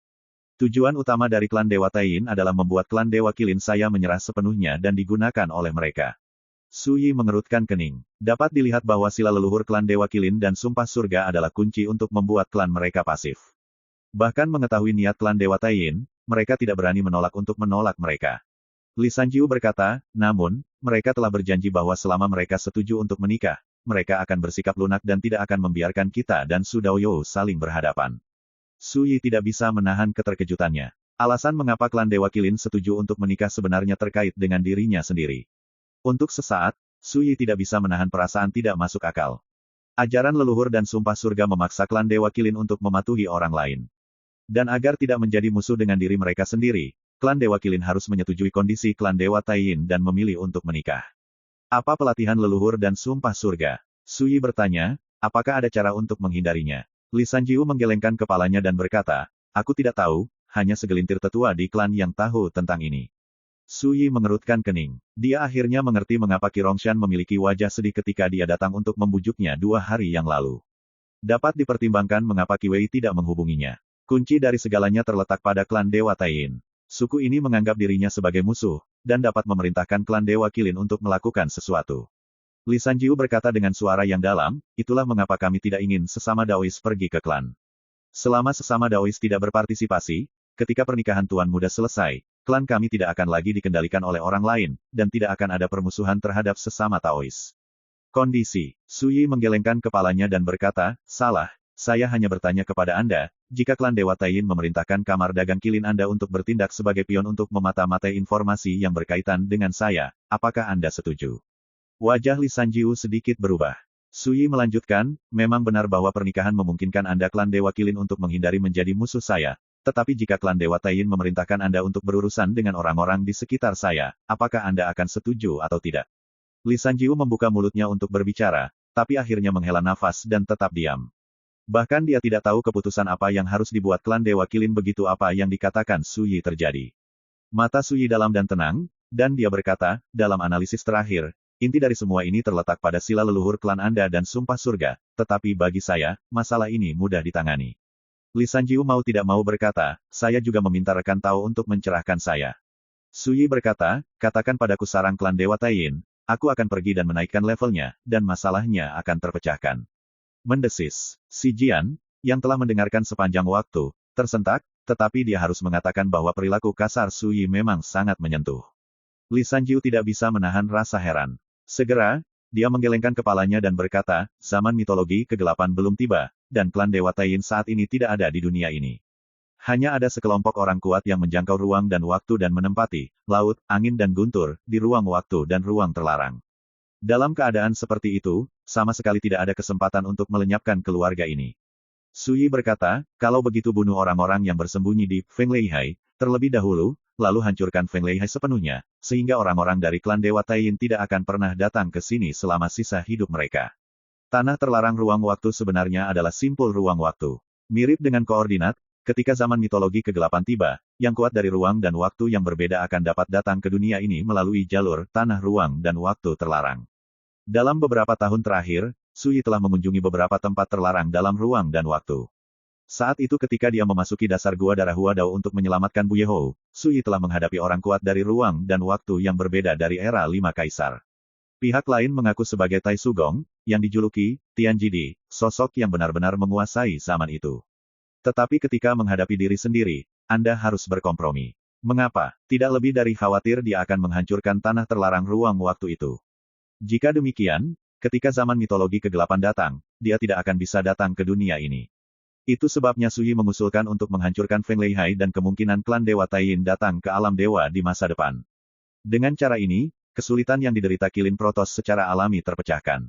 Tujuan utama dari klan Dewa Taiyin adalah membuat klan Dewa Kilin saya menyerah sepenuhnya dan digunakan oleh mereka. Su Yi mengerutkan kening. Dapat dilihat bahwa sila leluhur klan Dewa Kilin dan sumpah surga adalah kunci untuk membuat klan mereka pasif. Bahkan mengetahui niat klan Dewa Taiyin, mereka tidak berani menolak untuk menolak mereka. Li Sanjiu berkata, namun, mereka telah berjanji bahwa selama mereka setuju untuk menikah, mereka akan bersikap lunak dan tidak akan membiarkan kita dan Su Daoyou saling berhadapan. Su Yi tidak bisa menahan keterkejutannya. Alasan mengapa klan Dewa Kilin setuju untuk menikah sebenarnya terkait dengan dirinya sendiri. Untuk sesaat, Su Yi tidak bisa menahan perasaan tidak masuk akal. Ajaran leluhur dan sumpah surga memaksa klan Dewa Kilin untuk mematuhi orang lain. Dan agar tidak menjadi musuh dengan diri mereka sendiri, klan Dewa Kilin harus menyetujui kondisi klan Dewa Taiyin dan memilih untuk menikah. Apa pelatihan leluhur dan sumpah surga? Su Yi bertanya, apakah ada cara untuk menghindarinya? Li Sanjiu menggelengkan kepalanya dan berkata, aku tidak tahu, hanya segelintir tetua di klan yang tahu tentang ini. Su Yi mengerutkan kening. Dia akhirnya mengerti mengapa Qi Rongshan memiliki wajah sedih ketika dia datang untuk membujuknya 2 hari yang lalu. Dapat dipertimbangkan mengapa Qi Wei tidak menghubunginya. Kunci dari segalanya terletak pada klan Dewa Taiyin. Suku ini menganggap dirinya sebagai musuh, dan dapat memerintahkan klan Dewa Kilin untuk melakukan sesuatu. Li Sanjiu berkata dengan suara yang dalam, itulah mengapa kami tidak ingin sesama Daois pergi ke klan. Selama sesama Daois tidak berpartisipasi, ketika pernikahan Tuan Muda selesai, klan kami tidak akan lagi dikendalikan oleh orang lain, dan tidak akan ada permusuhan terhadap sesama Taois. Kondisi. Su Yi menggelengkan kepalanya dan berkata, salah, saya hanya bertanya kepada Anda, jika klan Dewa Taiyin memerintahkan kamar dagang Kilin Anda untuk bertindak sebagai pion untuk memata-matai informasi yang berkaitan dengan saya, apakah Anda setuju? Wajah Li Sanjiu sedikit berubah. Su Yi melanjutkan, memang benar bahwa pernikahan memungkinkan Anda klan Dewa Kilin untuk menghindari menjadi musuh saya, tetapi jika klan Dewa Taiyin memerintahkan Anda untuk berurusan dengan orang-orang di sekitar saya, apakah Anda akan setuju atau tidak? Li Sanjiu membuka mulutnya untuk berbicara, tapi akhirnya menghela nafas dan tetap diam. Bahkan dia tidak tahu keputusan apa yang harus dibuat klan Dewa Kilin begitu apa yang dikatakan Su Yi terjadi. Mata Su Yi dalam dan tenang, dan dia berkata, dalam analisis terakhir, inti dari semua ini terletak pada sila leluhur klan Anda dan sumpah surga, tetapi bagi saya, masalah ini mudah ditangani. Li Sanjiu mau tidak mau berkata, saya juga meminta rekan Tao untuk mencerahkan saya. Su Yi berkata, katakan padaku sarang klan Dewa Taiyin, aku akan pergi dan menaikkan levelnya, dan masalahnya akan terpecahkan. Mendesis. Si Jian, yang telah mendengarkan sepanjang waktu, tersentak, tetapi dia harus mengatakan bahwa perilaku kasar Su Yi memang sangat menyentuh. Li Sanjiu tidak bisa menahan rasa heran. Segera, dia menggelengkan kepalanya dan berkata, zaman mitologi kegelapan belum tiba, dan klan Dewa Taiyin saat ini tidak ada di dunia ini. Hanya ada sekelompok orang kuat yang menjangkau ruang dan waktu dan menempati laut, angin dan guntur di ruang waktu dan ruang terlarang. Dalam keadaan seperti itu, sama sekali tidak ada kesempatan untuk melenyapkan keluarga ini. Sui berkata, kalau begitu bunuh orang-orang yang bersembunyi di Feng Leihai terlebih dahulu, lalu hancurkan Feng Leihai sepenuhnya, sehingga orang-orang dari klan Dewa Taiyin tidak akan pernah datang ke sini selama sisa hidup mereka. Tanah terlarang ruang waktu sebenarnya adalah simpul ruang waktu. Mirip dengan koordinat, ketika zaman mitologi kegelapan tiba, yang kuat dari ruang dan waktu yang berbeda akan dapat datang ke dunia ini melalui jalur tanah ruang dan waktu terlarang. Dalam beberapa tahun terakhir, Sui telah mengunjungi beberapa tempat terlarang dalam ruang dan waktu. Saat itu ketika dia memasuki dasar gua darah Huadao untuk menyelamatkan Bu Yehou, Sui telah menghadapi orang kuat dari ruang dan waktu yang berbeda dari era lima kaisar. Pihak lain mengaku sebagai Tai Sugong, yang dijuluki Tian Jidi, sosok yang benar-benar menguasai zaman itu. Tetapi ketika menghadapi diri sendiri, Anda harus berkompromi. Mengapa? Tidak lebih dari khawatir dia akan menghancurkan tanah terlarang ruang waktu itu. Jika demikian, ketika zaman mitologi kegelapan datang, dia tidak akan bisa datang ke dunia ini. Itu sebabnya Sui mengusulkan untuk menghancurkan Feng Leihai dan kemungkinan klan Dewa Taiyin datang ke alam dewa di masa depan. Dengan cara ini, kesulitan yang diderita Kilin Protoss secara alami terpecahkan.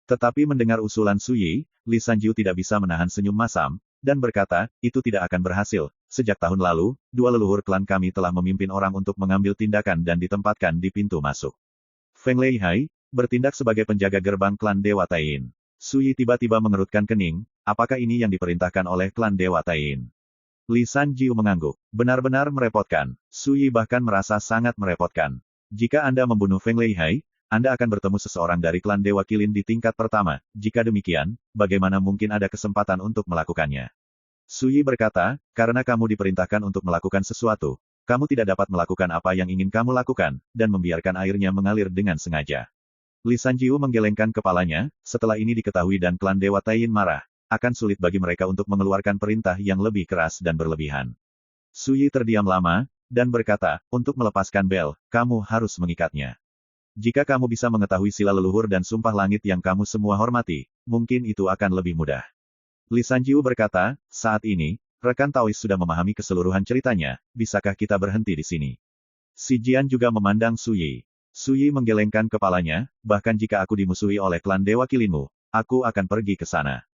Tetapi mendengar usulan Sui, Li Sanjiu tidak bisa menahan senyum masam, dan berkata, itu tidak akan berhasil. Sejak tahun lalu, dua leluhur klan kami telah memimpin orang untuk mengambil tindakan dan ditempatkan di pintu masuk. Feng Leihai bertindak sebagai penjaga gerbang klan Dewa Taiyin. Sui tiba-tiba mengerutkan kening, apakah ini yang diperintahkan oleh klan Dewa Taiyin? Li Sanjiu mengangguk. Benar-benar merepotkan. Sui bahkan merasa sangat merepotkan. Jika Anda membunuh Feng Leihai, Anda akan bertemu seseorang dari klan Dewa Kilin di tingkat pertama. Jika demikian, bagaimana mungkin ada kesempatan untuk melakukannya? Sui berkata, karena kamu diperintahkan untuk melakukan sesuatu, kamu tidak dapat melakukan apa yang ingin kamu lakukan, dan membiarkan airnya mengalir dengan sengaja. Li Sanjiu menggelengkan kepalanya, setelah ini diketahui dan klan Dewa Taiyin marah, akan sulit bagi mereka untuk mengeluarkan perintah yang lebih keras dan berlebihan. Sui terdiam lama, dan berkata, untuk melepaskan bel, kamu harus mengikatnya. Jika kamu bisa mengetahui sila leluhur dan sumpah langit yang kamu semua hormati, mungkin itu akan lebih mudah. Li Sanjiu berkata, saat ini, rekan Taois sudah memahami keseluruhan ceritanya, bisakah kita berhenti di sini? Si Jian juga memandang Sui. Sui menggelengkan kepalanya, bahkan jika aku dimusuhi oleh klan Dewa Kilinmu, aku akan pergi ke sana.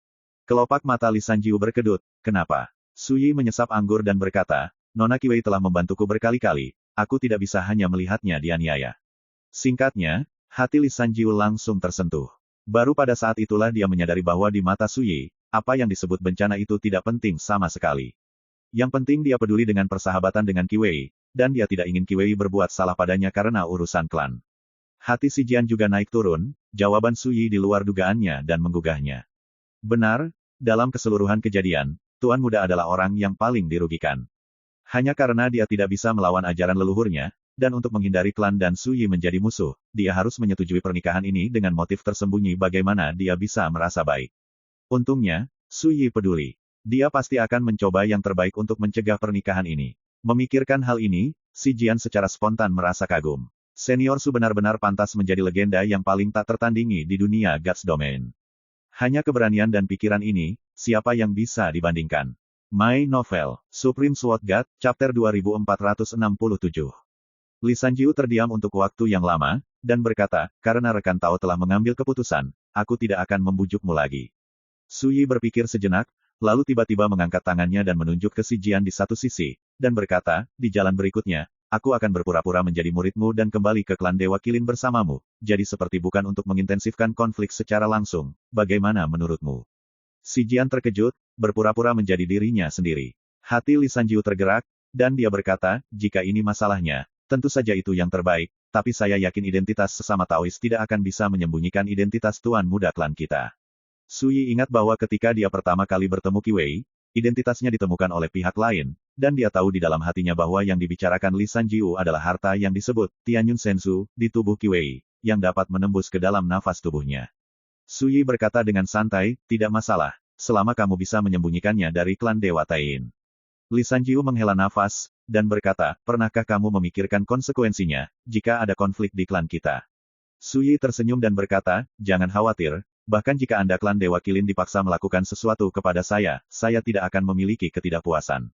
Kelopak mata Li Sanjiu berkedut, kenapa? Sui menyesap anggur dan berkata, Nona Qiwei telah membantuku berkali-kali, aku tidak bisa hanya melihatnya dianiaya. Singkatnya, hati Li Sanjiu langsung tersentuh. Baru pada saat itulah dia menyadari bahwa di mata Sui, apa yang disebut bencana itu tidak penting sama sekali. Yang penting dia peduli dengan persahabatan dengan Qiwei, dan dia tidak ingin Qiwei berbuat salah padanya karena urusan klan. Hati si Jian juga naik turun, jawaban Sui di luar dugaannya dan menggugahnya. Benar, dalam keseluruhan kejadian, Tuan Muda adalah orang yang paling dirugikan. Hanya karena dia tidak bisa melawan ajaran leluhurnya, dan untuk menghindari klan dan Sui menjadi musuh, dia harus menyetujui pernikahan ini dengan motif tersembunyi bagaimana dia bisa merasa baik. Untungnya, Sui peduli. Dia pasti akan mencoba yang terbaik untuk mencegah pernikahan ini. Memikirkan hal ini, si Jian secara spontan merasa kagum. Senior Su benar-benar pantas menjadi legenda yang paling tak tertandingi di dunia Gods Domain. Hanya keberanian dan pikiran ini, siapa yang bisa dibandingkan? My Novel, Supreme Sword God, Chapter 2467. Li Sanjiu terdiam untuk waktu yang lama, dan berkata, karena rekan Tao telah mengambil keputusan, aku tidak akan membujukmu lagi. Sui berpikir sejenak, lalu tiba-tiba mengangkat tangannya dan menunjuk ke si Jian di satu sisi, dan berkata, di jalan berikutnya, aku akan berpura-pura menjadi muridmu dan kembali ke klan Dewa Kilin bersamamu, jadi seperti bukan untuk mengintensifkan konflik secara langsung, bagaimana menurutmu? Si Jian terkejut, berpura-pura menjadi dirinya sendiri. Hati Li Sanjiu tergerak, dan dia berkata, jika ini masalahnya, tentu saja itu yang terbaik, tapi saya yakin identitas sesama Taois tidak akan bisa menyembunyikan identitas Tuan Muda klan kita. Sui ingat bahwa ketika dia pertama kali bertemu Qiwei, identitasnya ditemukan oleh pihak lain, dan dia tahu di dalam hatinya bahwa yang dibicarakan Li Sanjiu adalah harta yang disebut Tianyun Sensu di tubuh Qiwei, yang dapat menembus ke dalam nafas tubuhnya. Sui berkata dengan santai, tidak masalah, selama kamu bisa menyembunyikannya dari klan Dewa Taiyin. Li Sanjiu menghela nafas, dan berkata, pernahkah kamu memikirkan konsekuensinya, jika ada konflik di klan kita? Sui tersenyum dan berkata, jangan khawatir, bahkan jika Anda klan Dewa Kilin dipaksa melakukan sesuatu kepada saya tidak akan memiliki ketidakpuasan.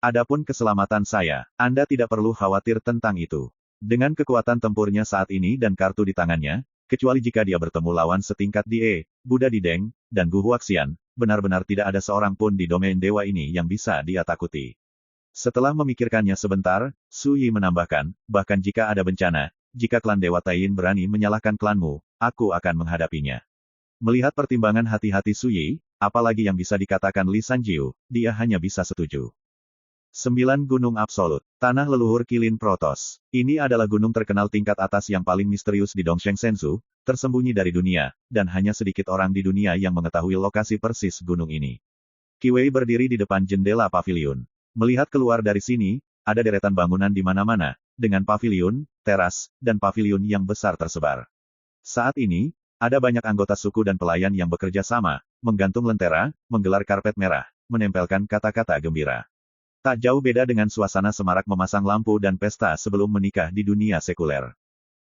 Adapun keselamatan saya, Anda tidak perlu khawatir tentang itu. Dengan kekuatan tempurnya saat ini dan kartu di tangannya, kecuali jika dia bertemu lawan setingkat Die, Buddha Dideng, dan Gu Huaxian, benar-benar tidak ada seorang pun di domain dewa ini yang bisa dia takuti. Setelah memikirkannya sebentar, Su Yi menambahkan, bahkan jika ada bencana, jika klan Dewa Taiyin berani menyalahkan klanmu, aku akan menghadapinya. Melihat pertimbangan hati-hati Su Yi, apalagi yang bisa dikatakan Li Sanjiu, dia hanya bisa setuju. 9 Gunung Absolut. Tanah leluhur Kilin Protoss. Ini adalah gunung terkenal tingkat atas yang paling misterius di Dongsheng Senzu, tersembunyi dari dunia, dan hanya sedikit orang di dunia yang mengetahui lokasi persis gunung ini. Qi Wei berdiri di depan jendela pavilion. Melihat keluar dari sini, ada deretan bangunan di mana-mana, dengan pavilion, teras, dan pavilion yang besar tersebar. Saat ini, ada banyak anggota suku dan pelayan yang bekerja sama, menggantung lentera, menggelar karpet merah, menempelkan kata-kata gembira. Tak jauh beda dengan suasana semarak memasang lampu dan pesta sebelum menikah di dunia sekuler.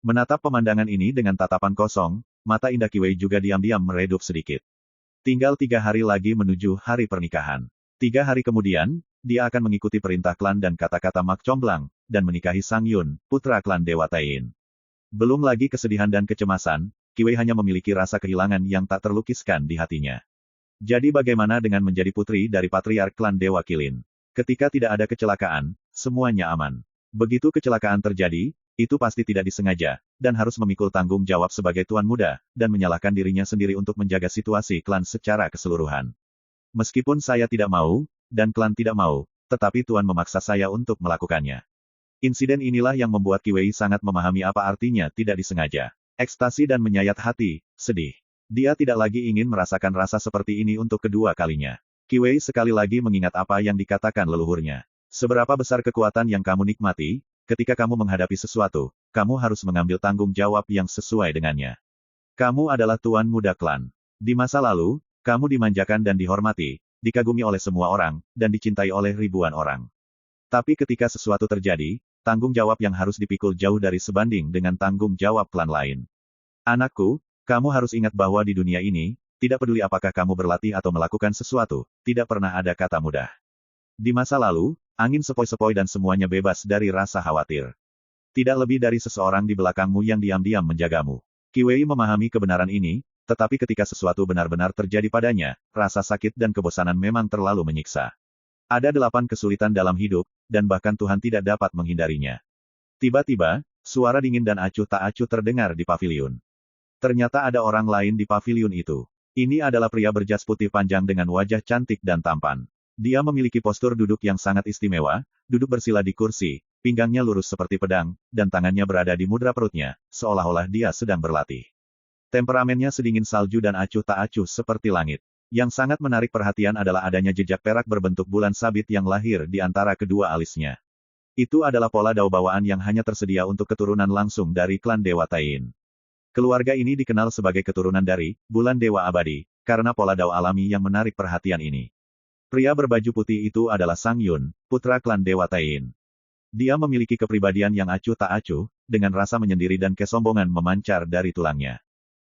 Menatap pemandangan ini dengan tatapan kosong, mata indah Qi Wei juga diam-diam meredup sedikit. Tinggal 3 hari lagi menuju hari pernikahan. 3 hari kemudian, dia akan mengikuti perintah klan dan kata-kata Mak Comblang, dan menikahi Sang Yun, putra klan Dewa Taiyin. Belum lagi kesedihan dan kecemasan, Qi Wei hanya memiliki rasa kehilangan yang tak terlukiskan di hatinya. Jadi bagaimana dengan menjadi putri dari patriark klan Dewa Kilin? Ketika tidak ada kecelakaan, semuanya aman. Begitu kecelakaan terjadi, itu pasti tidak disengaja, dan harus memikul tanggung jawab sebagai tuan muda, dan menyalahkan dirinya sendiri untuk menjaga situasi klan secara keseluruhan. Meskipun saya tidak mau, dan klan tidak mau, tetapi tuan memaksa saya untuk melakukannya. Insiden inilah yang membuat Qi Wei sangat memahami apa artinya tidak disengaja. Ekstasi dan menyayat hati, sedih. Dia tidak lagi ingin merasakan rasa seperti ini untuk kedua kalinya. Qi Wei sekali lagi mengingat apa yang dikatakan leluhurnya. Seberapa besar kekuatan yang kamu nikmati, ketika kamu menghadapi sesuatu, kamu harus mengambil tanggung jawab yang sesuai dengannya. Kamu adalah tuan muda klan. Di masa lalu, kamu dimanjakan dan dihormati, dikagumi oleh semua orang, dan dicintai oleh ribuan orang. Tapi ketika sesuatu terjadi, tanggung jawab yang harus dipikul jauh dari sebanding dengan tanggung jawab klan lain. Anakku, kamu harus ingat bahwa di dunia ini, tidak peduli apakah kamu berlatih atau melakukan sesuatu, tidak pernah ada kata mudah. Di masa lalu, angin sepoi-sepoi dan semuanya bebas dari rasa khawatir. Tidak lebih dari seseorang di belakangmu yang diam-diam menjagamu. Qi Wei memahami kebenaran ini, tetapi ketika sesuatu benar-benar terjadi padanya, rasa sakit dan kebosanan memang terlalu menyiksa. Ada 8 kesulitan dalam hidup, dan bahkan Tuhan tidak dapat menghindarinya. Tiba-tiba, suara dingin dan acuh tak acuh terdengar di pavilion. Ternyata ada orang lain di pavilion itu. Ini adalah pria berjas putih panjang dengan wajah cantik dan tampan. Dia memiliki postur duduk yang sangat istimewa, duduk bersila di kursi, pinggangnya lurus seperti pedang, dan tangannya berada di mudra perutnya, seolah-olah dia sedang berlatih. Temperamennya sedingin salju dan acuh tak acuh seperti langit. Yang sangat menarik perhatian adalah adanya jejak perak berbentuk bulan sabit yang lahir di antara kedua alisnya. Itu adalah pola dao bawaan yang hanya tersedia untuk keturunan langsung dari klan Dewa Taiyin. Keluarga ini dikenal sebagai keturunan dari bulan Dewa Abadi, karena pola dao alami yang menarik perhatian ini. Pria berbaju putih itu adalah Sang Yun, putra klan Dewa Taiyin. Dia memiliki kepribadian yang acuh tak acuh, dengan rasa menyendiri dan kesombongan memancar dari tulangnya.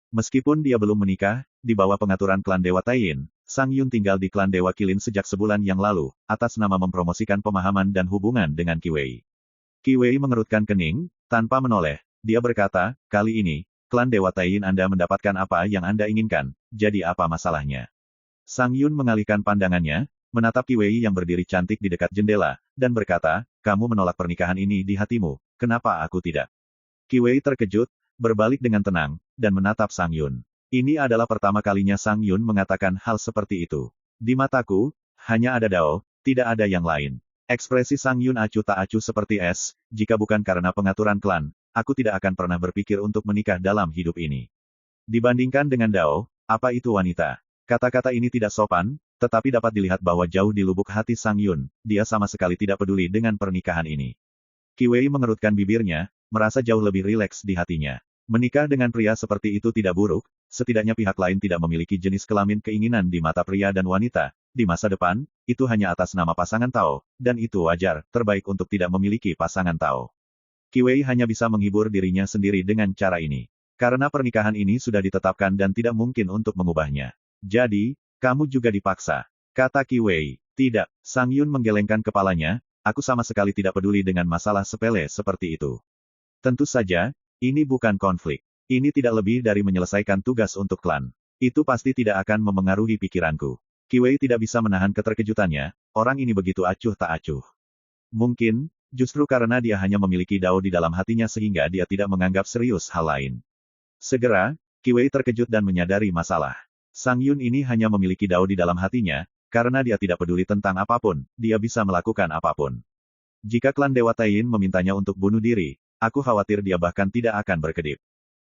Meskipun dia belum menikah, di bawah pengaturan klan Dewa Taiyin, Sang Yun tinggal di klan Dewa Kilin sejak sebulan yang lalu, atas nama mempromosikan pemahaman dan hubungan dengan Qi Wei. Qi Wei mengerutkan kening, tanpa menoleh. Dia berkata, kali ini, klan Dewa Taiyin Anda mendapatkan apa yang Anda inginkan, jadi apa masalahnya? Sang Yun mengalihkan pandangannya, menatap Qi Wei yang berdiri cantik di dekat jendela, dan berkata, kamu menolak pernikahan ini di hatimu, kenapa aku tidak? Qi Wei terkejut, berbalik dengan tenang, dan menatap Sang Yun. Ini adalah pertama kalinya Sang Yun mengatakan hal seperti itu. Di mataku, hanya ada Dao, tidak ada yang lain. Ekspresi Sang Yun acuh tak acuh seperti es, jika bukan karena pengaturan klan, aku tidak akan pernah berpikir untuk menikah dalam hidup ini. Dibandingkan dengan Dao, apa itu wanita? Kata-kata ini tidak sopan, tetapi dapat dilihat bahwa jauh di lubuk hati Sang Yun, dia sama sekali tidak peduli dengan pernikahan ini. Qi Wei mengerutkan bibirnya, merasa jauh lebih rileks di hatinya. Menikah dengan pria seperti itu tidak buruk, setidaknya pihak lain tidak memiliki jenis kelamin keinginan di mata pria dan wanita. Di masa depan, itu hanya atas nama pasangan Tao, dan itu wajar, terbaik untuk tidak memiliki pasangan Tao. Qi Wei hanya bisa menghibur dirinya sendiri dengan cara ini. Karena pernikahan ini sudah ditetapkan dan tidak mungkin untuk mengubahnya. Jadi, kamu juga dipaksa. Kata Qi Wei. Tidak, Sang Yun menggelengkan kepalanya, aku sama sekali tidak peduli dengan masalah sepele seperti itu. Tentu saja, ini bukan konflik. Ini tidak lebih dari menyelesaikan tugas untuk klan. Itu pasti tidak akan memengaruhi pikiranku. Kiwei tidak bisa menahan keterkejutannya, orang ini begitu acuh tak acuh. Mungkin, justru karena dia hanya memiliki Dao di dalam hatinya sehingga dia tidak menganggap serius hal lain. Segera, Kiwei terkejut dan menyadari masalah. Sang Yun ini hanya memiliki Dao di dalam hatinya, karena dia tidak peduli tentang apapun, dia bisa melakukan apapun. Jika klan Dewa Taiyin memintanya untuk bunuh diri, aku khawatir dia bahkan tidak akan berkedip.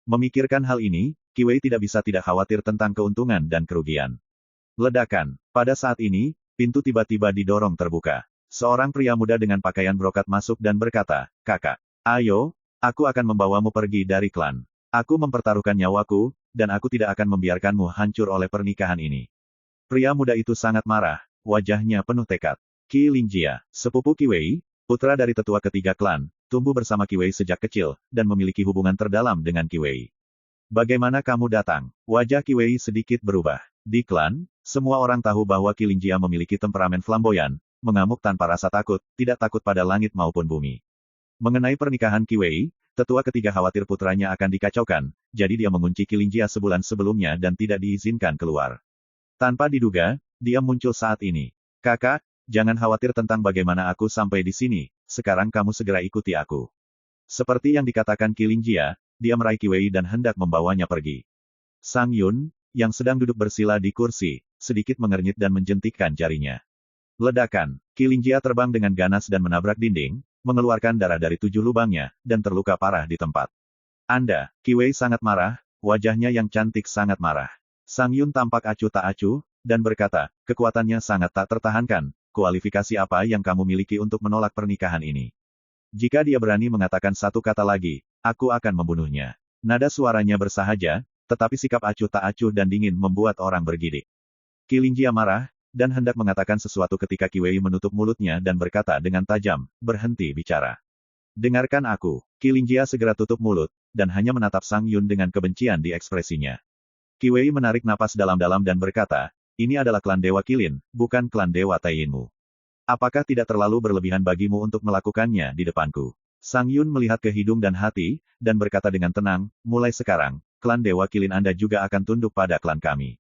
Memikirkan hal ini, Kiwei tidak bisa tidak khawatir tentang keuntungan dan kerugian. Ledakan. Pada saat ini, pintu tiba-tiba didorong terbuka. Seorang pria muda dengan pakaian brokat masuk dan berkata, "Kakak, ayo, aku akan membawamu pergi dari klan. Aku mempertaruhkan nyawaku, dan aku tidak akan membiarkanmu hancur oleh pernikahan ini." Pria muda itu sangat marah, wajahnya penuh tekad. Qi Lingjia, sepupu Kiwei, putra dari tetua ketiga klan, tumbuh bersama Kiwei sejak kecil, dan memiliki hubungan terdalam dengan Kiwei. "Bagaimana kamu datang?" Wajah Kiwei sedikit berubah. Di klan, semua orang tahu bahwa Qi Lingjia memiliki temperamen flamboyan, mengamuk tanpa rasa takut, tidak takut pada langit maupun bumi. Mengenai pernikahan Kiwei, tetua ketiga khawatir putranya akan dikacaukan, jadi dia mengunci Qi Lingjia sebulan sebelumnya dan tidak diizinkan keluar. Tanpa diduga, dia muncul saat ini. "Kakak, jangan khawatir tentang bagaimana aku sampai di sini, sekarang kamu segera ikuti aku." Seperti yang dikatakan Qi Lingjia, dia meraih Kiwei dan hendak membawanya pergi. Sang Yun, yang sedang duduk bersila di kursi, sedikit mengernyit dan menjentikkan jarinya. Ledakan. Qi Lingjia terbang dengan ganas dan menabrak dinding, mengeluarkan darah dari 7 lubangnya, dan terluka parah di tempat. "Anda." Kiwei sangat marah, wajahnya yang cantik sangat marah. Sang Yun tampak acuh tak acuh, dan berkata, "Kekuatannya sangat tak tertahankan, kualifikasi apa yang kamu miliki untuk menolak pernikahan ini? Jika dia berani mengatakan satu kata lagi, aku akan membunuhnya." Nada suaranya bersahaja, tetapi sikap acuh tak acuh dan dingin membuat orang bergidik. Qi Lingjia marah, dan hendak mengatakan sesuatu ketika Kiwei menutup mulutnya dan berkata dengan tajam, "Berhenti bicara. Dengarkan aku." Qi Lingjia segera tutup mulut, dan hanya menatap Sang Yun dengan kebencian di ekspresinya. Kiwei menarik napas dalam-dalam dan berkata, "Ini adalah klan Dewa Qilin, bukan klan Dewa Taiyinmu. Apakah tidak terlalu berlebihan bagimu untuk melakukannya di depanku?" Sang Yun melihat ke hidung dan hati, dan berkata dengan tenang, "Mulai sekarang, klan Dewa Qilin Anda juga akan tunduk pada klan kami.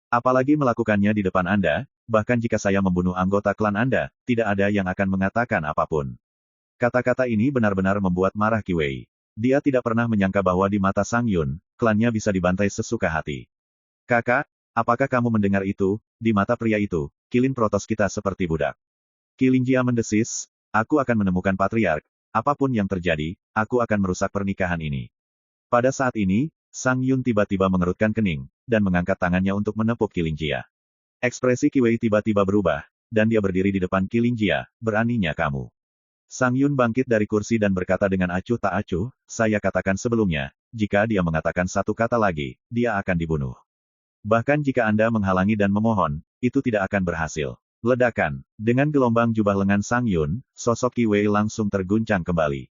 Apalagi melakukannya di depan Anda, bahkan jika saya membunuh anggota klan Anda, tidak ada yang akan mengatakan apapun." Kata-kata ini benar-benar membuat marah Kiwei. Dia tidak pernah menyangka bahwa di mata Sang Yun, klannya bisa dibantai sesuka hati. "Kakak, apakah kamu mendengar itu? Di mata pria itu, Qilin Protoss kita seperti budak." Qi Lingjia mendesis, "Aku akan menemukan patriark. Apapun yang terjadi, aku akan merusak pernikahan ini." Pada saat ini, Sang Yun tiba-tiba mengerutkan kening, dan mengangkat tangannya untuk menepuk Qi Lingjia. Ekspresi Kiwei tiba-tiba berubah, dan dia berdiri di depan Qi Lingjia, "Beraninya kamu." Sang Yun bangkit dari kursi dan berkata dengan acuh tak acuh, "Saya katakan sebelumnya, jika dia mengatakan satu kata lagi, dia akan dibunuh. Bahkan jika Anda menghalangi dan memohon, itu tidak akan berhasil." Ledakan. Dengan gelombang jubah lengan Sang Yun, sosok Kiwei langsung terguncang kembali.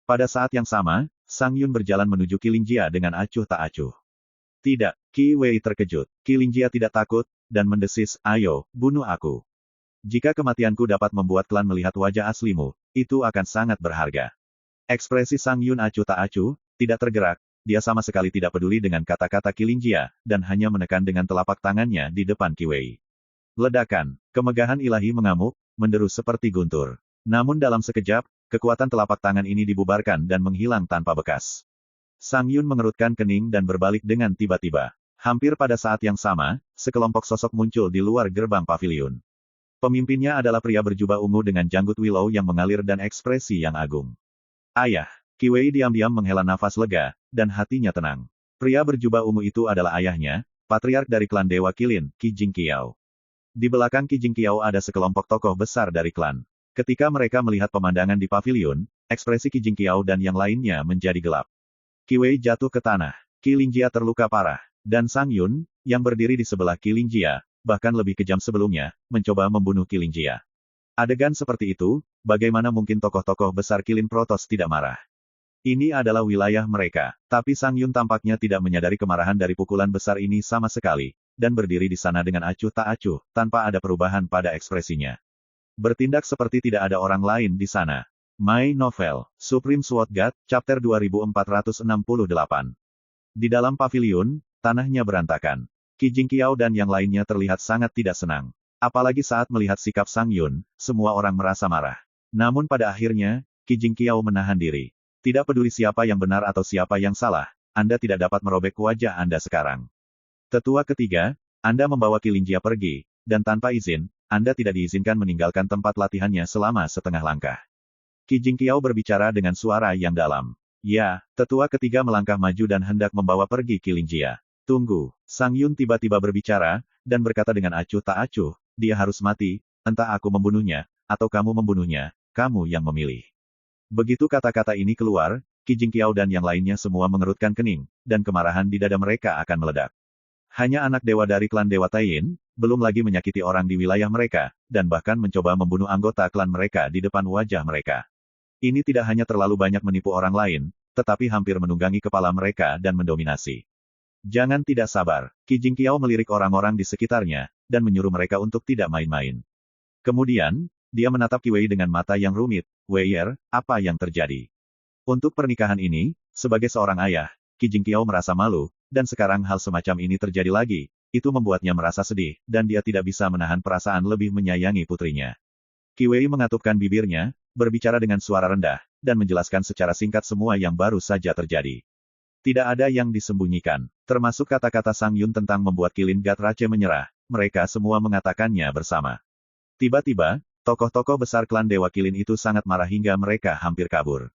Pada saat yang sama, Sang Yun berjalan menuju Qi Lingjia dengan acuh tak acuh. "Tidak." Kiwei terkejut. Qi Lingjia tidak takut, dan mendesis, "Ayo, bunuh aku. Jika kematianku dapat membuat klan melihat wajah aslimu, itu akan sangat berharga." Ekspresi Sang Yun acuh tak acuh, tidak tergerak, dia sama sekali tidak peduli dengan kata-kata Qi Lingjia, dan hanya menekan dengan telapak tangannya di depan Kiwei. Ledakan. Kemegahan ilahi mengamuk, menderu seperti guntur. Namun dalam sekejap, kekuatan telapak tangan ini dibubarkan dan menghilang tanpa bekas. Sang Yun mengerutkan kening dan berbalik dengan tiba-tiba. Hampir pada saat yang sama, sekelompok sosok muncul di luar gerbang paviliun. Pemimpinnya adalah pria berjubah ungu dengan janggut willow yang mengalir dan ekspresi yang agung. "Ayah." Kiwei diam-diam menghela nafas lega, dan hatinya tenang. Pria berjubah ungu itu adalah ayahnya, patriark dari klan Dewa Qilin, Qi Jingqiao. Di belakang Qi Jingqiao ada sekelompok tokoh besar dari klan. Ketika mereka melihat pemandangan di paviliun, ekspresi Qi Jingqiao dan yang lainnya menjadi gelap. Kiwei jatuh ke tanah. Qi Lingjia terluka parah. Dan Sang Yun, yang berdiri di sebelah Qi Lingjia, bahkan lebih kejam sebelumnya, mencoba membunuh Qi Lingjia. Adegan seperti itu, bagaimana mungkin tokoh-tokoh besar Qilin Protoss tidak marah? Ini adalah wilayah mereka. Tapi Sang Yun tampaknya tidak menyadari kemarahan dari pukulan besar ini sama sekali, dan berdiri di sana dengan acuh tak acuh, tanpa ada perubahan pada ekspresinya. Bertindak seperti tidak ada orang lain di sana. My Novel, Supreme Sword God, Chapter 2468. Di dalam paviliun, tanahnya berantakan. Qi Jingqiao dan yang lainnya terlihat sangat tidak senang. Apalagi saat melihat sikap Sang Yun, semua orang merasa marah. Namun pada akhirnya, Qi Jingqiao menahan diri. Tidak peduli siapa yang benar atau siapa yang salah, Anda tidak dapat merobek wajah Anda sekarang. Tetua ketiga, Anda membawa Qi Lingjia pergi, dan tanpa izin, Anda tidak diizinkan meninggalkan tempat latihannya selama setengah langkah. Qi Jingqiao berbicara dengan suara yang dalam. Ya, tetua ketiga melangkah maju dan hendak membawa pergi Qi Lingjia. Tunggu, Sang Yun tiba-tiba berbicara, dan berkata dengan acuh tak acuh, dia harus mati, entah aku membunuhnya, atau kamu membunuhnya, kamu yang memilih. Begitu kata-kata ini keluar, Qi Jingqiao dan yang lainnya semua mengerutkan kening, dan kemarahan di dada mereka akan meledak. Hanya anak dewa dari klan Dewa Taiyin, belum lagi menyakiti orang di wilayah mereka, dan bahkan mencoba membunuh anggota klan mereka di depan wajah mereka. Ini tidak hanya terlalu banyak menipu orang lain, tetapi hampir menunggangi kepala mereka dan mendominasi. Jangan tidak sabar, Qi Jingqiao melirik orang-orang di sekitarnya, dan menyuruh mereka untuk tidak main-main. Kemudian, dia menatap Qi Wei dengan mata yang rumit. Weier, apa yang terjadi? Untuk pernikahan ini, sebagai seorang ayah, Qi Jingqiao merasa malu, dan sekarang hal semacam ini terjadi lagi, itu membuatnya merasa sedih, dan dia tidak bisa menahan perasaan lebih menyayangi putrinya. Qi Wei mengatupkan bibirnya, berbicara dengan suara rendah, dan menjelaskan secara singkat semua yang baru saja terjadi. Tidak ada yang disembunyikan, termasuk kata-kata Sang Yun tentang membuat Qilin Gatrache menyerah, mereka semua mengatakannya bersama. Tiba-tiba, tokoh-tokoh besar klan Dewa Qilin itu sangat marah hingga mereka hampir kabur.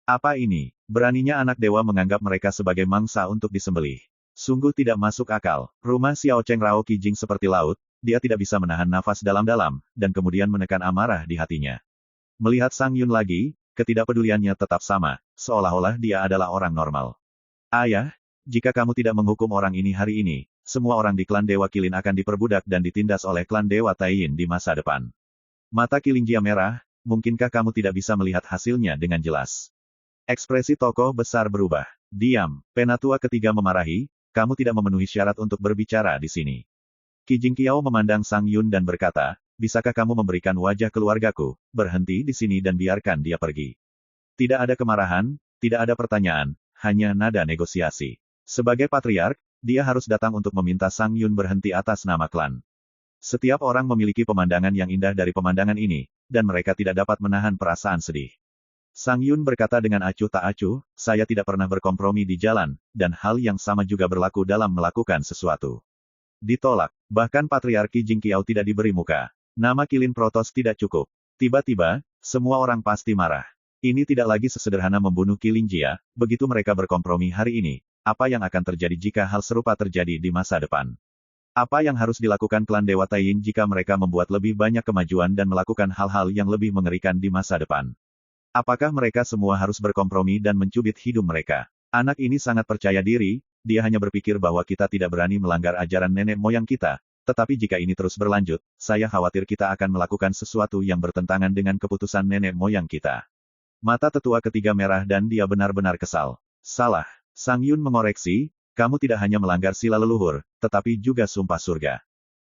Apa ini? Beraninya anak dewa menganggap mereka sebagai mangsa untuk disembelih. Sungguh tidak masuk akal. Rumah Xiao Cheng Rao Qijing seperti laut, dia tidak bisa menahan nafas dalam-dalam, dan kemudian menekan amarah di hatinya. Melihat Sang Yun lagi, ketidakpeduliannya tetap sama, seolah-olah dia adalah orang normal. Ayah, jika kamu tidak menghukum orang ini hari ini, semua orang di klan Dewa Qilin akan diperbudak dan ditindas oleh klan Dewa Taiyin di masa depan. Mata Qi Lingjia merah, mungkinkah kamu tidak bisa melihat hasilnya dengan jelas? Ekspresi tokoh besar berubah. Diam, penatua ketiga memarahi, kamu tidak memenuhi syarat untuk berbicara di sini. Qi Jingqiao memandang Sang Yun dan berkata, bisakah kamu memberikan wajah keluargaku, berhenti di sini dan biarkan dia pergi. Tidak ada kemarahan, tidak ada pertanyaan, hanya nada negosiasi. Sebagai patriark, dia harus datang untuk meminta Sang Yun berhenti atas nama klan. Setiap orang memiliki pemandangan yang indah dari pemandangan ini, dan mereka tidak dapat menahan perasaan sedih. Sang Yun berkata dengan acuh tak acuh, saya tidak pernah berkompromi di jalan, dan hal yang sama juga berlaku dalam melakukan sesuatu. Ditolak, bahkan Patriark Qi Jingqiao tidak diberi muka. Nama Qilin Protos tidak cukup. Tiba-tiba, semua orang pasti marah. Ini tidak lagi sesederhana membunuh Qi Lingjia, begitu mereka berkompromi hari ini, apa yang akan terjadi jika hal serupa terjadi di masa depan? Apa yang harus dilakukan klan Dewa Taiyin jika mereka membuat lebih banyak kemajuan dan melakukan hal-hal yang lebih mengerikan di masa depan? Apakah mereka semua harus berkompromi dan mencubit hidung mereka? Anak ini sangat percaya diri, dia hanya berpikir bahwa kita tidak berani melanggar ajaran nenek moyang kita, tetapi jika ini terus berlanjut, saya khawatir kita akan melakukan sesuatu yang bertentangan dengan keputusan nenek moyang kita. Mata tetua ketiga merah dan dia benar-benar kesal. Salah. Sang Yun mengoreksi, kamu tidak hanya melanggar sila leluhur, tetapi juga sumpah surga.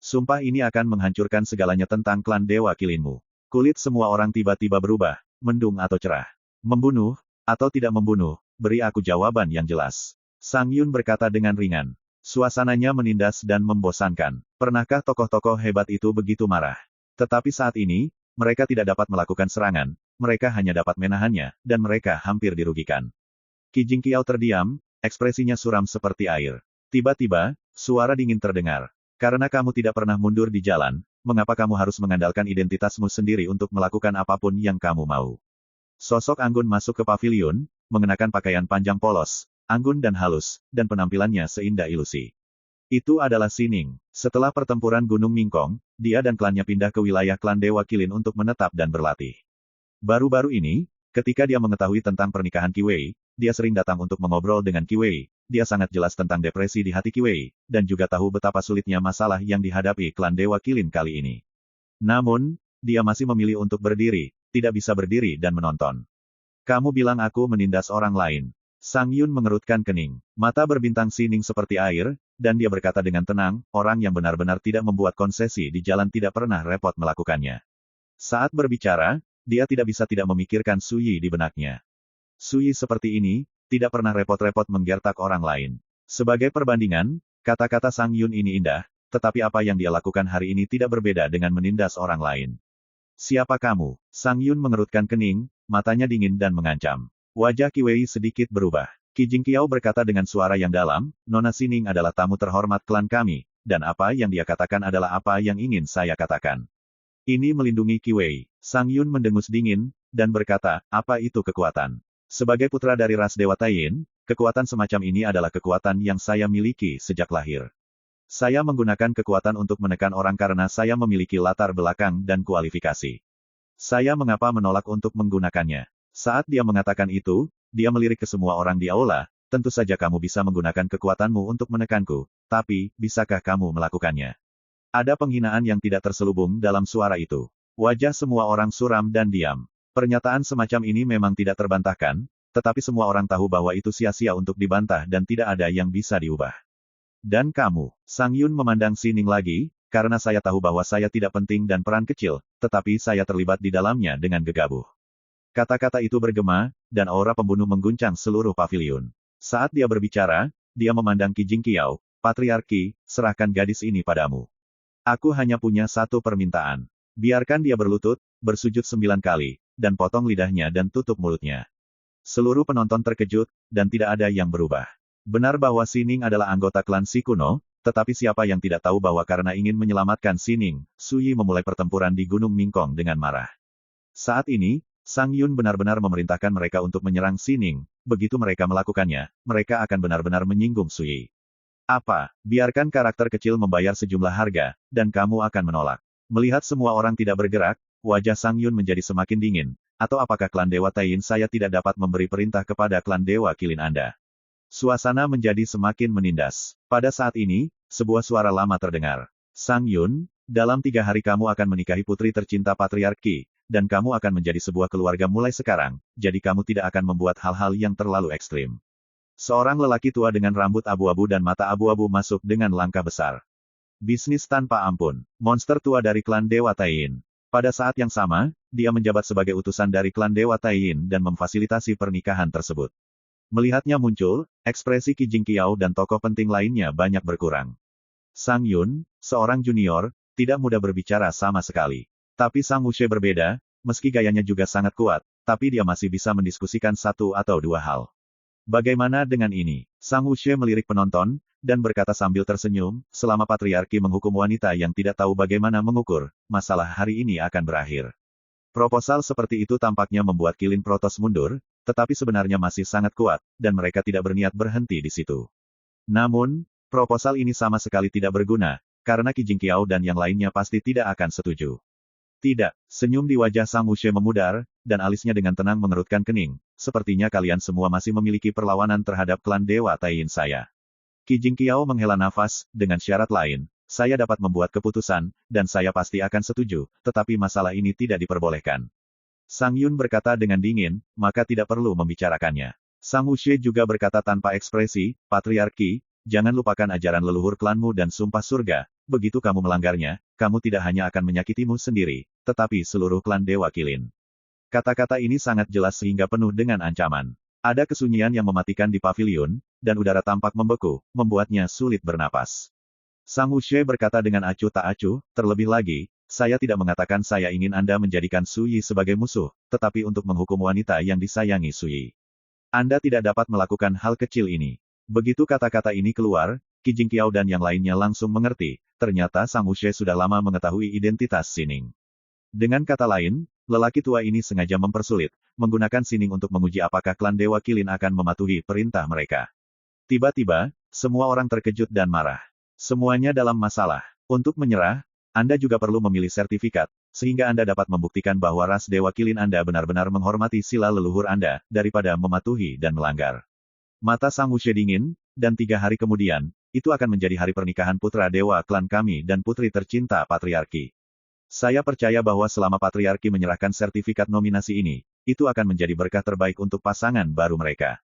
Sumpah ini akan menghancurkan segalanya tentang klan Dewa Qilinmu. Kulit semua orang tiba-tiba berubah, mendung atau cerah. Membunuh, atau tidak membunuh, beri aku jawaban yang jelas. Sang Yun berkata dengan ringan. Suasananya menindas dan membosankan. Pernahkah tokoh-tokoh hebat itu begitu marah? Tetapi saat ini, mereka tidak dapat melakukan serangan, mereka hanya dapat menahannya, dan mereka hampir dirugikan. Qi Jingqiao terdiam, ekspresinya suram seperti air. Tiba-tiba, suara dingin terdengar. Karena kamu tidak pernah mundur di jalan, mengapa kamu harus mengandalkan identitasmu sendiri untuk melakukan apapun yang kamu mau? Sosok Anggun masuk ke paviliun, mengenakan pakaian panjang polos, anggun dan halus, dan penampilannya seindah ilusi. Itu adalah Sining. Setelah pertempuran Gunung Mingkong, dia dan klannya pindah ke wilayah klan Dewa Qilin untuk menetap dan berlatih. Baru-baru ini, ketika dia mengetahui tentang pernikahan Qi Wei, dia sering datang untuk mengobrol dengan Qi Wei. Dia sangat jelas tentang depresi di hati Qi Wei, dan juga tahu betapa sulitnya masalah yang dihadapi klan Dewa Qilin kali ini. Namun, dia masih memilih untuk berdiri, tidak bisa berdiri dan menonton. Kamu bilang aku menindas orang lain. Sang Yun mengerutkan kening. Mata berbintang sining seperti air, dan dia berkata dengan tenang, orang yang benar-benar tidak membuat konsesi di jalan tidak pernah repot melakukannya. Saat berbicara, dia tidak bisa tidak memikirkan Su Yi di benaknya. Su Yi seperti ini, tidak pernah repot-repot menggertak orang lain. Sebagai perbandingan, kata-kata Sang Yun ini indah, tetapi apa yang dia lakukan hari ini tidak berbeda dengan menindas orang lain. Siapa kamu? Sang Yun mengerutkan kening, matanya dingin dan mengancam. Wajah Qi Wei sedikit berubah. Qi Jingqiao berkata dengan suara yang dalam, Nona Sining adalah tamu terhormat klan kami, dan apa yang dia katakan adalah apa yang ingin saya katakan. Ini melindungi Qi Wei. Sang Yun mendengus dingin, dan berkata, apa itu kekuatan? Sebagai putra dari ras Dewa Taiyin, kekuatan semacam ini adalah kekuatan yang saya miliki sejak lahir. Saya menggunakan kekuatan untuk menekan orang karena saya memiliki latar belakang dan kualifikasi. Saya mengapa menolak untuk menggunakannya? Saat dia mengatakan itu, dia melirik ke semua orang di aula, tentu saja kamu bisa menggunakan kekuatanmu untuk menekanku, tapi, bisakah kamu melakukannya? Ada penghinaan yang tidak terselubung dalam suara itu. Wajah semua orang suram dan diam. Pernyataan semacam ini memang tidak terbantahkan, tetapi semua orang tahu bahwa itu sia-sia untuk dibantah dan tidak ada yang bisa diubah. Dan kamu, Sang Yun memandang Sining lagi, karena saya tahu bahwa saya tidak penting dan peran kecil, tetapi saya terlibat di dalamnya dengan gegabah. Kata-kata itu bergema, dan aura pembunuh mengguncang seluruh paviliun. Saat dia berbicara, dia memandang Qi Jingqiao, Patriarki, serahkan gadis ini padamu. Aku hanya punya satu permintaan. Biarkan dia berlutut, bersujud 9 kali, dan potong lidahnya dan tutup mulutnya. Seluruh penonton terkejut, dan tidak ada yang berubah. Benar bahwa Sining adalah anggota klan Si kuno, tetapi siapa yang tidak tahu bahwa karena ingin menyelamatkan Sining, Su Yi memulai pertempuran di Gunung Mingkong dengan marah. Saat ini, Sang Yun benar-benar memerintahkan mereka untuk menyerang Sining. Begitu mereka melakukannya, mereka akan benar-benar menyinggung Su Yi. Apa? Biarkan karakter kecil membayar sejumlah harga, dan kamu akan menolak. Melihat semua orang tidak bergerak, wajah Sang Yun menjadi semakin dingin. Atau apakah klan Dewa Taiyin saya tidak dapat memberi perintah kepada klan Dewa Qilin Anda? Suasana menjadi semakin menindas. Pada saat ini, sebuah suara lama terdengar. Sang Yun, dalam 3 hari kamu akan menikahi putri tercinta Patriarki, dan kamu akan menjadi sebuah keluarga mulai sekarang, jadi kamu tidak akan membuat hal-hal yang terlalu ekstrim. Seorang lelaki tua dengan rambut abu-abu dan mata abu-abu masuk dengan langkah besar. Bisnis tanpa ampun. Monster tua dari klan Dewa Taiyin. Pada saat yang sama, dia menjabat sebagai utusan dari klan Dewa Taiyin dan memfasilitasi pernikahan tersebut. Melihatnya muncul, ekspresi Qi Jingqiao dan tokoh penting lainnya banyak berkurang. Sang Yun, seorang junior, tidak mudah berbicara sama sekali. Tapi Sang Wuxie berbeda, meski gayanya juga sangat kuat, tapi dia masih bisa mendiskusikan satu atau dua hal. Bagaimana dengan ini? Sang Wuxie melirik penonton, dan berkata sambil tersenyum, selama patriarki menghukum wanita yang tidak tahu bagaimana mengukur, masalah hari ini akan berakhir. Proposal seperti itu tampaknya membuat Qilin Protoss mundur, tetapi sebenarnya masih sangat kuat, dan mereka tidak berniat berhenti di situ. Namun, proposal ini sama sekali tidak berguna, karena Qi Jingqiao dan yang lainnya pasti tidak akan setuju. Tidak, senyum di wajah Sang Wuxie memudar, dan alisnya dengan tenang mengerutkan kening. Sepertinya kalian semua masih memiliki perlawanan terhadap klan Dewa Taiyin saya. Qi Jingqiao menghela nafas, dengan syarat lain, saya dapat membuat keputusan, dan saya pasti akan setuju, tetapi masalah ini tidak diperbolehkan. Sang Yun berkata dengan dingin, maka tidak perlu membicarakannya. Sang Wuxie juga berkata tanpa ekspresi, Patriarki, jangan lupakan ajaran leluhur klanmu dan sumpah surga, begitu kamu melanggarnya, kamu tidak hanya akan menyakitimu sendiri, tetapi seluruh klan Dewa Qilin. Kata-kata ini sangat jelas sehingga penuh dengan ancaman. Ada kesunyian yang mematikan di paviliun, dan udara tampak membeku, membuatnya sulit bernapas. Sang Wuxie berkata dengan acuh tak acuh, terlebih lagi, saya tidak mengatakan saya ingin Anda menjadikan Su Yi sebagai musuh, tetapi untuk menghukum wanita yang disayangi Su Yi. Anda tidak dapat melakukan hal kecil ini. Begitu kata-kata ini keluar, Qi Jingqiao dan yang lainnya langsung mengerti, ternyata Sang Wuxie sudah lama mengetahui identitas Sining. Dengan kata lain, lelaki tua ini sengaja mempersulit, menggunakan Sining untuk menguji apakah klan Dewa Qilin akan mematuhi perintah mereka. Tiba-tiba, semua orang terkejut dan marah. Semuanya dalam masalah. Untuk menyerah, Anda juga perlu memilih sertifikat, sehingga Anda dapat membuktikan bahwa ras Dewa Qilin Anda benar-benar menghormati sila leluhur Anda, daripada mematuhi dan melanggar. Mata Sang Wuxie dingin, dan 3 hari kemudian, itu akan menjadi hari pernikahan putra Dewa klan kami dan putri tercinta Patriarki. Saya percaya bahwa selama Patriarki menyerahkan sertifikat nominasi ini, itu akan menjadi berkah terbaik untuk pasangan baru mereka.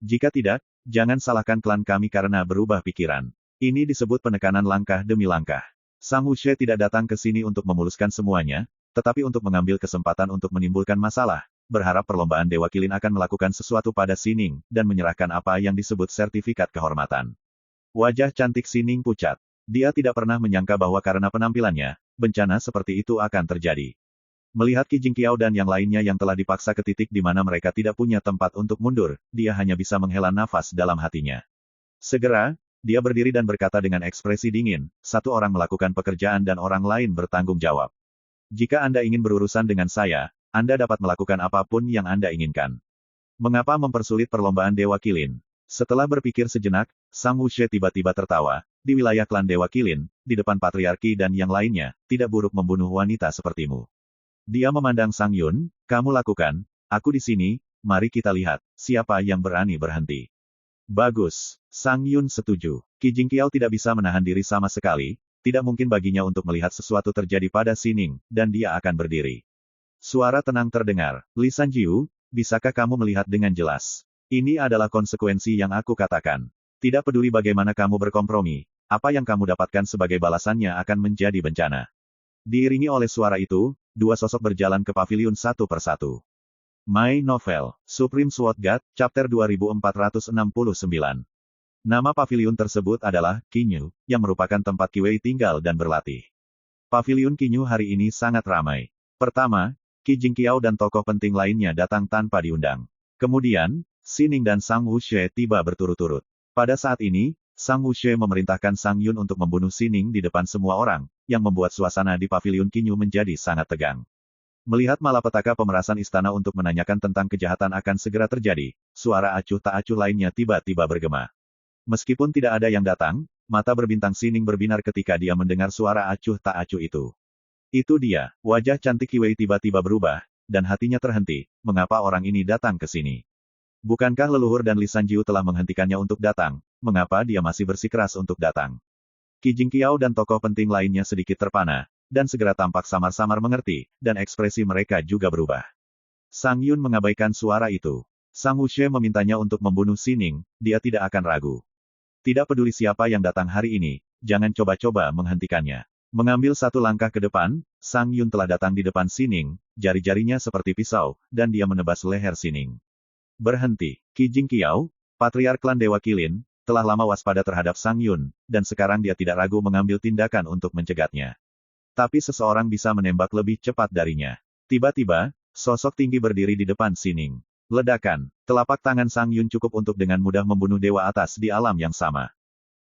Jika tidak, jangan salahkan klan kami karena berubah pikiran. Ini disebut penekanan langkah demi langkah. Sang Wuxie tidak datang ke sini untuk memuluskan semuanya, tetapi untuk mengambil kesempatan untuk menimbulkan masalah, berharap perlombaan Dewa Kilin akan melakukan sesuatu pada Sining, dan menyerahkan apa yang disebut sertifikat kehormatan. Wajah cantik Sining pucat. Dia tidak pernah menyangka bahwa karena penampilannya, bencana seperti itu akan terjadi. Melihat Qi Jingqiao dan yang lainnya yang telah dipaksa ke titik di mana mereka tidak punya tempat untuk mundur, dia hanya bisa menghela nafas dalam hatinya. Segera, dia berdiri dan berkata dengan ekspresi dingin, satu orang melakukan pekerjaan dan orang lain bertanggung jawab. Jika Anda ingin berurusan dengan saya, Anda dapat melakukan apapun yang Anda inginkan. Mengapa mempersulit perlombaan Dewa Kilin? Setelah berpikir sejenak, Sang Wuxie tiba-tiba tertawa. Di wilayah klan Dewa Kilin, di depan patriarki dan yang lainnya, tidak buruk membunuh wanita sepertimu. Dia memandang Sang Yun, kamu lakukan, aku di sini, mari kita lihat, siapa yang berani berhenti. Bagus, Sang Yun setuju. Qi Jingqiao tidak bisa menahan diri sama sekali, tidak mungkin baginya untuk melihat sesuatu terjadi pada Sining, dan dia akan berdiri. Suara tenang terdengar, Li Sanjiu, bisakah kamu melihat dengan jelas? Ini adalah konsekuensi yang aku katakan. Tidak peduli bagaimana kamu berkompromi, apa yang kamu dapatkan sebagai balasannya akan menjadi bencana. Diiringi oleh suara itu, dua sosok berjalan ke paviliun satu persatu. My Novel, Supreme Sword God, Chapter 2469. Nama paviliun tersebut adalah Qinyu, yang merupakan tempat Qi Wei tinggal dan berlatih. Paviliun Qinyu hari ini sangat ramai. Pertama, Qi Jingqiao dan tokoh penting lainnya datang tanpa diundang. Kemudian, Sining dan Sang Wuxie tiba berturut-turut. Pada saat ini, Sang Wuxie memerintahkan Sang Yun untuk membunuh Sining di depan semua orang, yang membuat suasana di paviliun Qinyu menjadi sangat tegang. Melihat malapetaka pemerasan istana untuk menanyakan tentang kejahatan akan segera terjadi, suara acuh tak acuh lainnya tiba-tiba bergema. Meskipun tidak ada yang datang, mata berbintang Sining berbinar ketika dia mendengar suara acuh tak acuh itu. Itu dia, wajah cantik Qi Wei tiba-tiba berubah, dan hatinya terhenti, mengapa orang ini datang ke sini? Bukankah leluhur dan Li Sanjiu telah menghentikannya untuk datang, mengapa dia masih bersikeras untuk datang? Qi Jingqiao dan tokoh penting lainnya sedikit terpana, dan segera tampak samar-samar mengerti, dan ekspresi mereka juga berubah. Sang Yun mengabaikan suara itu. Sang Wuxie memintanya untuk membunuh Sining, dia tidak akan ragu. Tidak peduli siapa yang datang hari ini, jangan coba-coba menghentikannya. Mengambil satu langkah ke depan, Sang Yun telah datang di depan Sining, jari-jarinya seperti pisau, dan dia menebas leher Sining. Berhenti, Qi Jingqiao, patriark klan Dewa Kilin, telah lama waspada terhadap Sang Yun, dan sekarang dia tidak ragu mengambil tindakan untuk mencegatnya. Tapi seseorang bisa menembak lebih cepat darinya. Tiba-tiba, sosok tinggi berdiri di depan Sining. Ledakan, telapak tangan Sang Yun cukup untuk dengan mudah membunuh dewa atas di alam yang sama.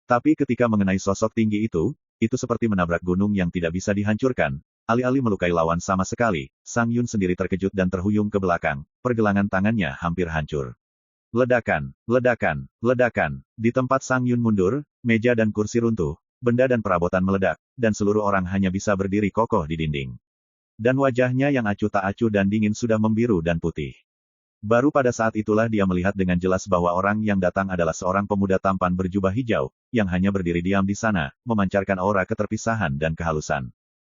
Tapi ketika mengenai sosok tinggi itu seperti menabrak gunung yang tidak bisa dihancurkan. Alih-alih melukai lawan sama sekali, Sang Yun sendiri terkejut dan terhuyung ke belakang, pergelangan tangannya hampir hancur. Ledakan, ledakan, ledakan. Di tempat Sang Yun mundur, meja dan kursi runtuh, benda dan perabotan meledak, dan seluruh orang hanya bisa berdiri kokoh di dinding. Dan wajahnya yang acuh tak acuh dan dingin sudah membiru dan putih. Baru pada saat itulah dia melihat dengan jelas bahwa orang yang datang adalah seorang pemuda tampan berjubah hijau, yang hanya berdiri diam di sana, memancarkan aura keterpisahan dan kehalusan.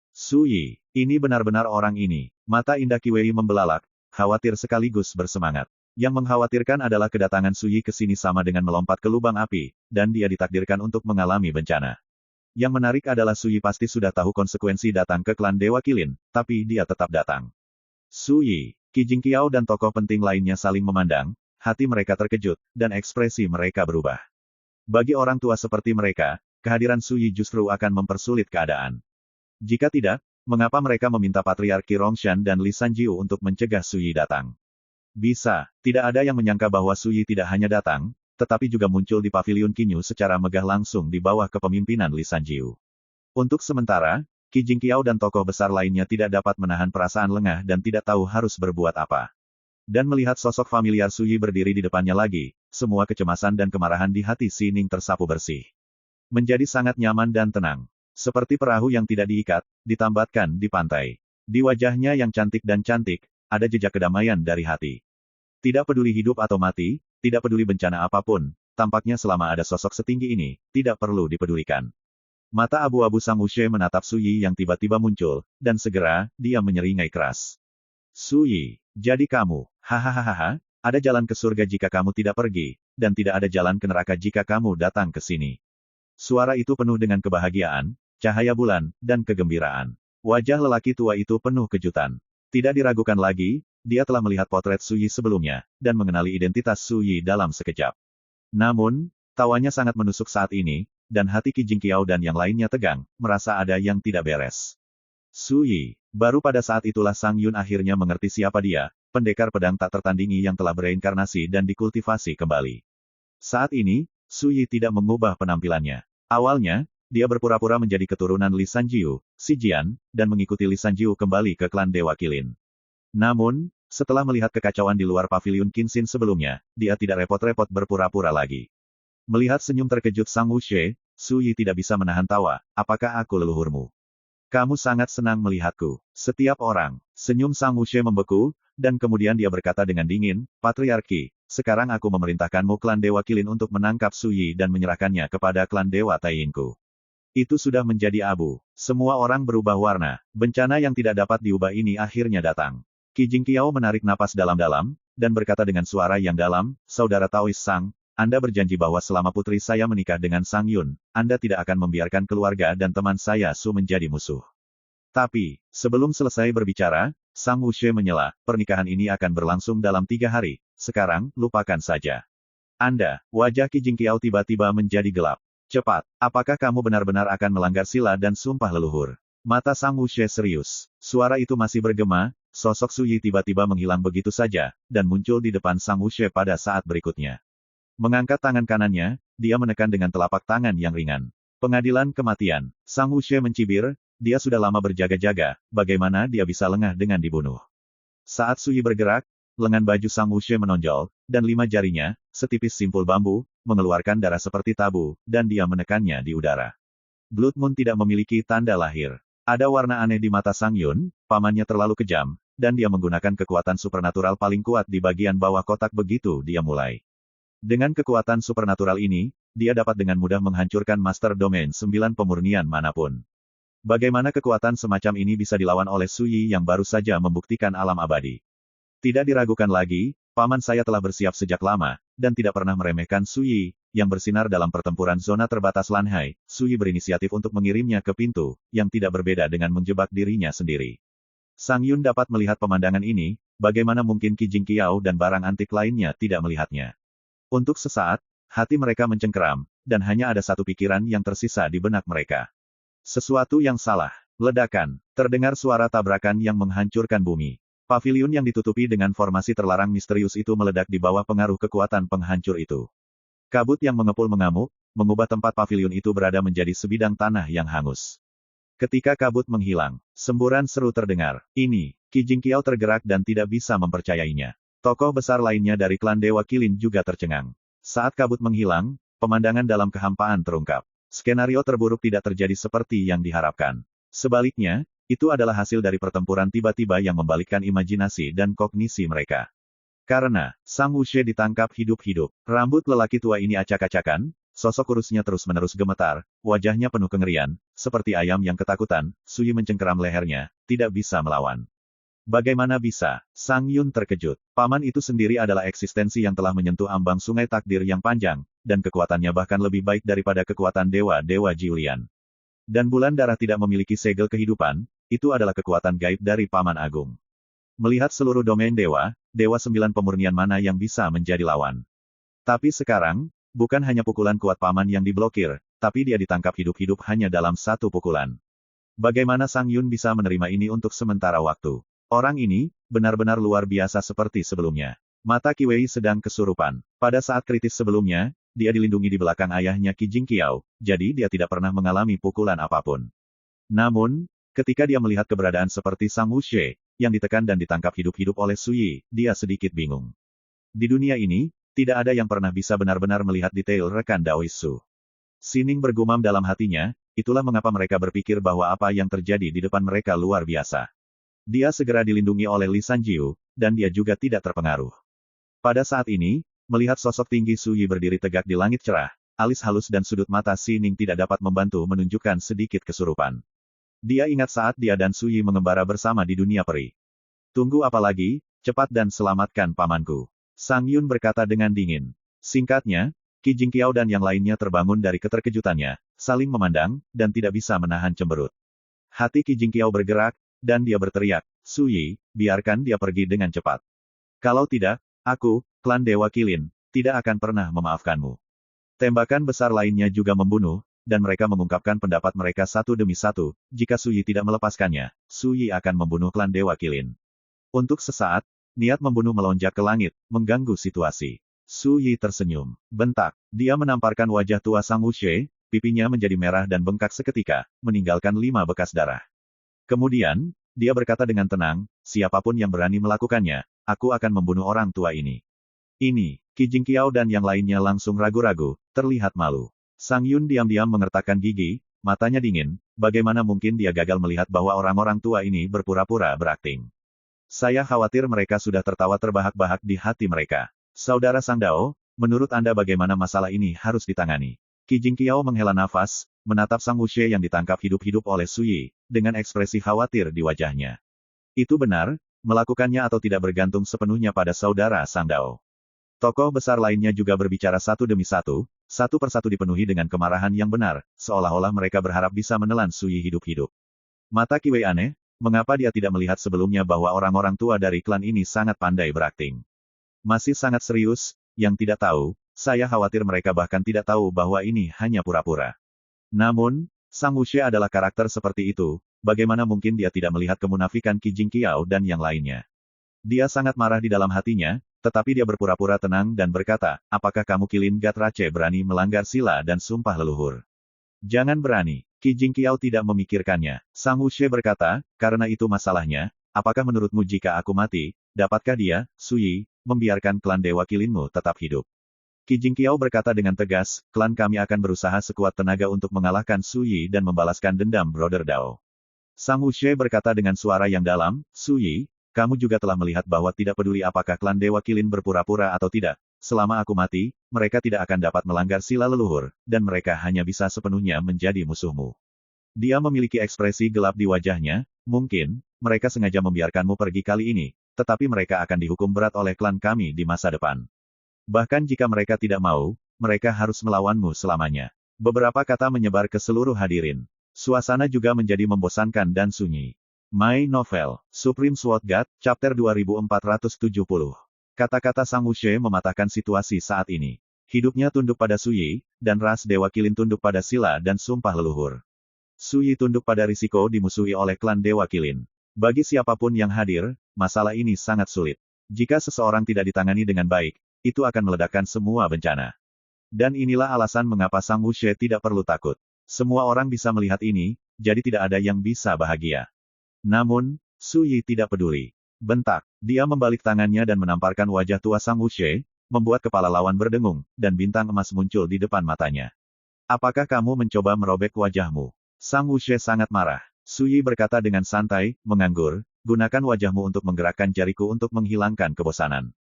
Su Yi, ini benar-benar orang ini. Mata indah Qi Wei membelalak, khawatir sekaligus bersemangat. Yang mengkhawatirkan adalah kedatangan Su Yi ke sini sama dengan melompat ke lubang api, dan dia ditakdirkan untuk mengalami bencana. Yang menarik adalah Su Yi pasti sudah tahu konsekuensi datang ke klan Dewa Kilin, tapi dia tetap datang. Su Yi, Qi Jingqiao dan tokoh penting lainnya saling memandang, hati mereka terkejut, dan ekspresi mereka berubah. Bagi orang tua seperti mereka, kehadiran Su Yi justru akan mempersulit keadaan. Jika tidak, mengapa mereka meminta Patriarki Rongshan dan Li Sanjiu untuk mencegah Su Yi datang? Bisa, tidak ada yang menyangka bahwa Su Yi tidak hanya datang, tetapi juga muncul di paviliun Qinyu secara megah langsung di bawah kepemimpinan Li Sanjiu. Untuk sementara, Qi Jingqiao dan tokoh besar lainnya tidak dapat menahan perasaan lengah dan tidak tahu harus berbuat apa. Dan melihat sosok familiar Su Yi berdiri di depannya lagi, semua kecemasan dan kemarahan di hati Sining tersapu bersih. Menjadi sangat nyaman dan tenang. Seperti perahu yang tidak diikat, ditambatkan di pantai. Di wajahnya yang cantik dan cantik, ada jejak kedamaian dari hati. Tidak peduli hidup atau mati, tidak peduli bencana apapun, tampaknya selama ada sosok setinggi ini, tidak perlu dipedulikan. Mata abu-abu Sang Wuxie menatap Su Yi yang tiba-tiba muncul, dan segera, dia menyeringai keras. Su Yi, jadi kamu, hahaha, ada jalan ke surga jika kamu tidak pergi, dan tidak ada jalan ke neraka jika kamu datang ke sini. Suara itu penuh dengan kebahagiaan, cahaya bulan, dan kegembiraan. Wajah lelaki tua itu penuh kejutan. Tidak diragukan lagi, dia telah melihat potret Su Yi sebelumnya, dan mengenali identitas Su Yi dalam sekejap. Namun, tawanya sangat menusuk saat ini, dan hati Qi Jingqiao dan yang lainnya tegang, merasa ada yang tidak beres. Su Yi. Baru pada saat itulah Sang Yun akhirnya mengerti siapa dia, pendekar pedang tak tertandingi yang telah bereinkarnasi dan dikultivasi kembali. Saat ini, Su Yi tidak mengubah penampilannya. Awalnya, dia berpura-pura menjadi keturunan Li Sanjiu, Si Jian, dan mengikuti Li Sanjiu kembali ke klan Dewa Qilin. Namun, setelah melihat kekacauan di luar paviliun Qinxin sebelumnya, dia tidak repot-repot berpura-pura lagi. Melihat senyum terkejut Sang Wuxie, Su Yi tidak bisa menahan tawa, apakah aku leluhurmu? Kamu sangat senang melihatku. Setiap orang. Senyum Sang Wuxie membeku, dan kemudian dia berkata dengan dingin, Patriarki, sekarang aku memerintahkanmu klan Dewa Qilin untuk menangkap Su Yi dan menyerahkannya kepada klan Dewa Taiyingku. Itu sudah menjadi abu. Semua orang berubah warna. Bencana yang tidak dapat diubah ini akhirnya datang. Qi Jingqiao menarik napas dalam-dalam, dan berkata dengan suara yang dalam, Saudara Taois Sang, Anda berjanji bahwa selama putri saya menikah dengan Sang Yun, Anda tidak akan membiarkan keluarga dan teman saya Su menjadi musuh. Tapi, sebelum selesai berbicara, Sang Wuxie menyela, pernikahan ini akan berlangsung dalam 3 hari, sekarang, lupakan saja. Anda, wajah Qi Jingqiao tiba-tiba menjadi gelap. Cepat, apakah kamu benar-benar akan melanggar sila dan sumpah leluhur? Mata Sang Wuxie serius. Suara itu masih bergema, sosok Su Yi tiba-tiba menghilang begitu saja, dan muncul di depan Sang Wuxie pada saat berikutnya. Mengangkat tangan kanannya, dia menekan dengan telapak tangan yang ringan. Pengadilan kematian. Sang Wuxie mencibir, dia sudah lama berjaga-jaga, bagaimana dia bisa lengah dengan dibunuh. Saat Su Yi bergerak, lengan baju Sang Wuxie menonjol, dan 5 jarinya, setipis simpul bambu, mengeluarkan darah seperti tabu, dan dia menekannya di udara. Blood Moon tidak memiliki tanda lahir. Ada warna aneh di mata Sang Yun, pamannya terlalu kejam, dan dia menggunakan kekuatan supernatural paling kuat di bagian bawah kotak begitu dia mulai. Dengan kekuatan supernatural ini, dia dapat dengan mudah menghancurkan Master Domain 9 pemurnian manapun. Bagaimana kekuatan semacam ini bisa dilawan oleh Su Yi yang baru saja membuktikan alam abadi? Tidak diragukan lagi, paman saya telah bersiap sejak lama, dan tidak pernah meremehkan Su Yi, yang bersinar dalam pertempuran zona terbatas Lanhai. Su Yi berinisiatif untuk mengirimnya ke pintu, yang tidak berbeda dengan menjebak dirinya sendiri. Sang Yun dapat melihat pemandangan ini, bagaimana mungkin Qi Jingqiao dan barang antik lainnya tidak melihatnya. Untuk sesaat, hati mereka mencengkeram, dan hanya ada satu pikiran yang tersisa di benak mereka. Sesuatu yang salah. Ledakan. Terdengar suara tabrakan yang menghancurkan bumi. Paviliun yang ditutupi dengan formasi terlarang misterius itu meledak di bawah pengaruh kekuatan penghancur itu. Kabut yang mengepul mengamuk, mengubah tempat paviliun itu berada menjadi sebidang tanah yang hangus. Ketika kabut menghilang, semburan seru terdengar. Ini, Qi Jingqiao tergerak dan tidak bisa mempercayainya. Tokoh besar lainnya dari klan Dewa Qilin juga tercengang. Saat kabut menghilang, pemandangan dalam kehampaan terungkap. Skenario terburuk tidak terjadi seperti yang diharapkan. Sebaliknya, itu adalah hasil dari pertempuran tiba-tiba yang membalikkan imajinasi dan kognisi mereka. Karena, Sang Wuxie ditangkap hidup-hidup. Rambut lelaki tua ini acak-acakan, sosok kurusnya terus-menerus gemetar, wajahnya penuh kengerian, seperti ayam yang ketakutan. Su Yi mencengkeram lehernya, tidak bisa melawan. Bagaimana bisa? Sang Yun terkejut. Paman itu sendiri adalah eksistensi yang telah menyentuh ambang sungai takdir yang panjang, dan kekuatannya bahkan lebih baik daripada kekuatan dewa-dewa Jiulian. Dan bulan darah tidak memiliki segel kehidupan, itu adalah kekuatan gaib dari Paman Agung. Melihat seluruh domain dewa, Dewa 9 pemurnian mana yang bisa menjadi lawan. Tapi sekarang, bukan hanya pukulan kuat Paman yang diblokir, tapi dia ditangkap hidup-hidup hanya dalam satu pukulan. Bagaimana Sang Yun bisa menerima ini untuk sementara waktu? Orang ini, benar-benar luar biasa seperti sebelumnya. Mata Qi Wei sedang kesurupan. Pada saat kritis sebelumnya, dia dilindungi di belakang ayahnya Qi Jingqiao, jadi dia tidak pernah mengalami pukulan apapun. Namun, ketika dia melihat keberadaan seperti Sang Wuxie, yang ditekan dan ditangkap hidup-hidup oleh Su Yi, dia sedikit bingung. Di dunia ini, tidak ada yang pernah bisa benar-benar melihat detail rekan Daois Su. Sining bergumam dalam hatinya, itulah mengapa mereka berpikir bahwa apa yang terjadi di depan mereka luar biasa. Dia segera dilindungi oleh Li Sanjiu, dan dia juga tidak terpengaruh. Pada saat ini, melihat sosok tinggi Su Yi berdiri tegak di langit cerah, alis halus dan sudut mata Sining tidak dapat membantu menunjukkan sedikit kesurupan. Dia ingat saat dia dan Su Yi mengembara bersama di dunia peri. Tunggu apa lagi, cepat dan selamatkan pamanku. Sang Yun berkata dengan dingin. Singkatnya, Qi Jingqiao dan yang lainnya terbangun dari keterkejutannya, saling memandang, dan tidak bisa menahan cemberut. Hati Qi Jingqiao bergerak, dan dia berteriak, Su Yi, biarkan dia pergi dengan cepat. Kalau tidak, aku, klan Dewa Kilin, tidak akan pernah memaafkanmu. Tembakan besar lainnya juga membunuh, dan mereka mengungkapkan pendapat mereka satu demi satu, jika Su Yi tidak melepaskannya, Su Yi akan membunuh klan Dewa Kilin. Untuk sesaat, niat membunuh melonjak ke langit, mengganggu situasi. Su Yi tersenyum. Bentak. Dia menamparkan wajah tua Sang Wuxie, pipinya menjadi merah dan bengkak seketika, meninggalkan 5 bekas darah. Kemudian, dia berkata dengan tenang, siapapun yang berani melakukannya, aku akan membunuh orang tua ini. Ini, Qi Jingqiao dan yang lainnya langsung ragu-ragu, terlihat malu. Sang Yun diam-diam mengertakkan gigi, matanya dingin, bagaimana mungkin dia gagal melihat bahwa orang-orang tua ini berpura-pura berakting. Saya khawatir mereka sudah tertawa terbahak-bahak di hati mereka. Saudara Sang Dao, menurut Anda bagaimana masalah ini harus ditangani? Qi Jingqiao menghela nafas, menatap Sang Wuxie yang ditangkap hidup-hidup oleh Su Yi, dengan ekspresi khawatir di wajahnya. Itu benar, melakukannya atau tidak bergantung sepenuhnya pada saudara Sang Dao. Tokoh besar lainnya juga berbicara satu demi satu persatu dipenuhi dengan kemarahan yang benar, seolah-olah mereka berharap bisa menelan Su Yi hidup-hidup. Mata Qi Wei aneh, mengapa dia tidak melihat sebelumnya bahwa orang-orang tua dari klan ini sangat pandai berakting. Masih sangat serius, yang tidak tahu, saya khawatir mereka bahkan tidak tahu bahwa ini hanya pura-pura. Namun, Sang Wuxie adalah karakter seperti itu, bagaimana mungkin dia tidak melihat kemunafikan Qi Jingqiao dan yang lainnya. Dia sangat marah di dalam hatinya, tetapi dia berpura-pura tenang dan berkata, apakah kamu Kilin Gatrace berani melanggar sila dan sumpah leluhur? Jangan berani. Qi Jingqiao tidak memikirkannya. Sang Wuxie berkata, karena itu masalahnya, apakah menurutmu jika aku mati, dapatkah dia, Su Yi, membiarkan klan Dewa Kilinmu tetap hidup? Qi Jingqiao berkata dengan tegas, klan kami akan berusaha sekuat tenaga untuk mengalahkan Su Yi dan membalaskan dendam Brother Dao. Sang Wuxie berkata dengan suara yang dalam, Su Yi, kamu juga telah melihat bahwa tidak peduli apakah klan Dewa Kilin berpura-pura atau tidak, selama aku mati, mereka tidak akan dapat melanggar sila leluhur, dan mereka hanya bisa sepenuhnya menjadi musuhmu. Dia memiliki ekspresi gelap di wajahnya, mungkin, mereka sengaja membiarkanmu pergi kali ini, tetapi mereka akan dihukum berat oleh klan kami di masa depan. Bahkan jika mereka tidak mau, mereka harus melawanmu selamanya. Beberapa kata menyebar ke seluruh hadirin. Suasana juga menjadi membosankan dan sunyi. My Novel, Supreme Sword God, Chapter 2470. Kata-kata Sang Wuxie mematahkan situasi saat ini. Hidupnya tunduk pada Su Yi, dan ras Dewa Kilin tunduk pada sila dan sumpah leluhur. Su Yi tunduk pada risiko dimusuhi oleh klan Dewa Kilin. Bagi siapapun yang hadir, masalah ini sangat sulit. Jika seseorang tidak ditangani dengan baik, itu akan meledakkan semua bencana. Dan inilah alasan mengapa Sang Wuxie tidak perlu takut. Semua orang bisa melihat ini, jadi tidak ada yang bisa bahagia. Namun, Su Yi tidak peduli. Bentak, dia membalik tangannya dan menamparkan wajah tua Sang Wuxie, membuat kepala lawan berdengung, dan bintang emas muncul di depan matanya. Apakah kamu mencoba merobek wajahmu? Sang Wuxie sangat marah. Su Yi berkata dengan santai, menganggur, gunakan wajahmu untuk menggerakkan jariku untuk menghilangkan kebosanan.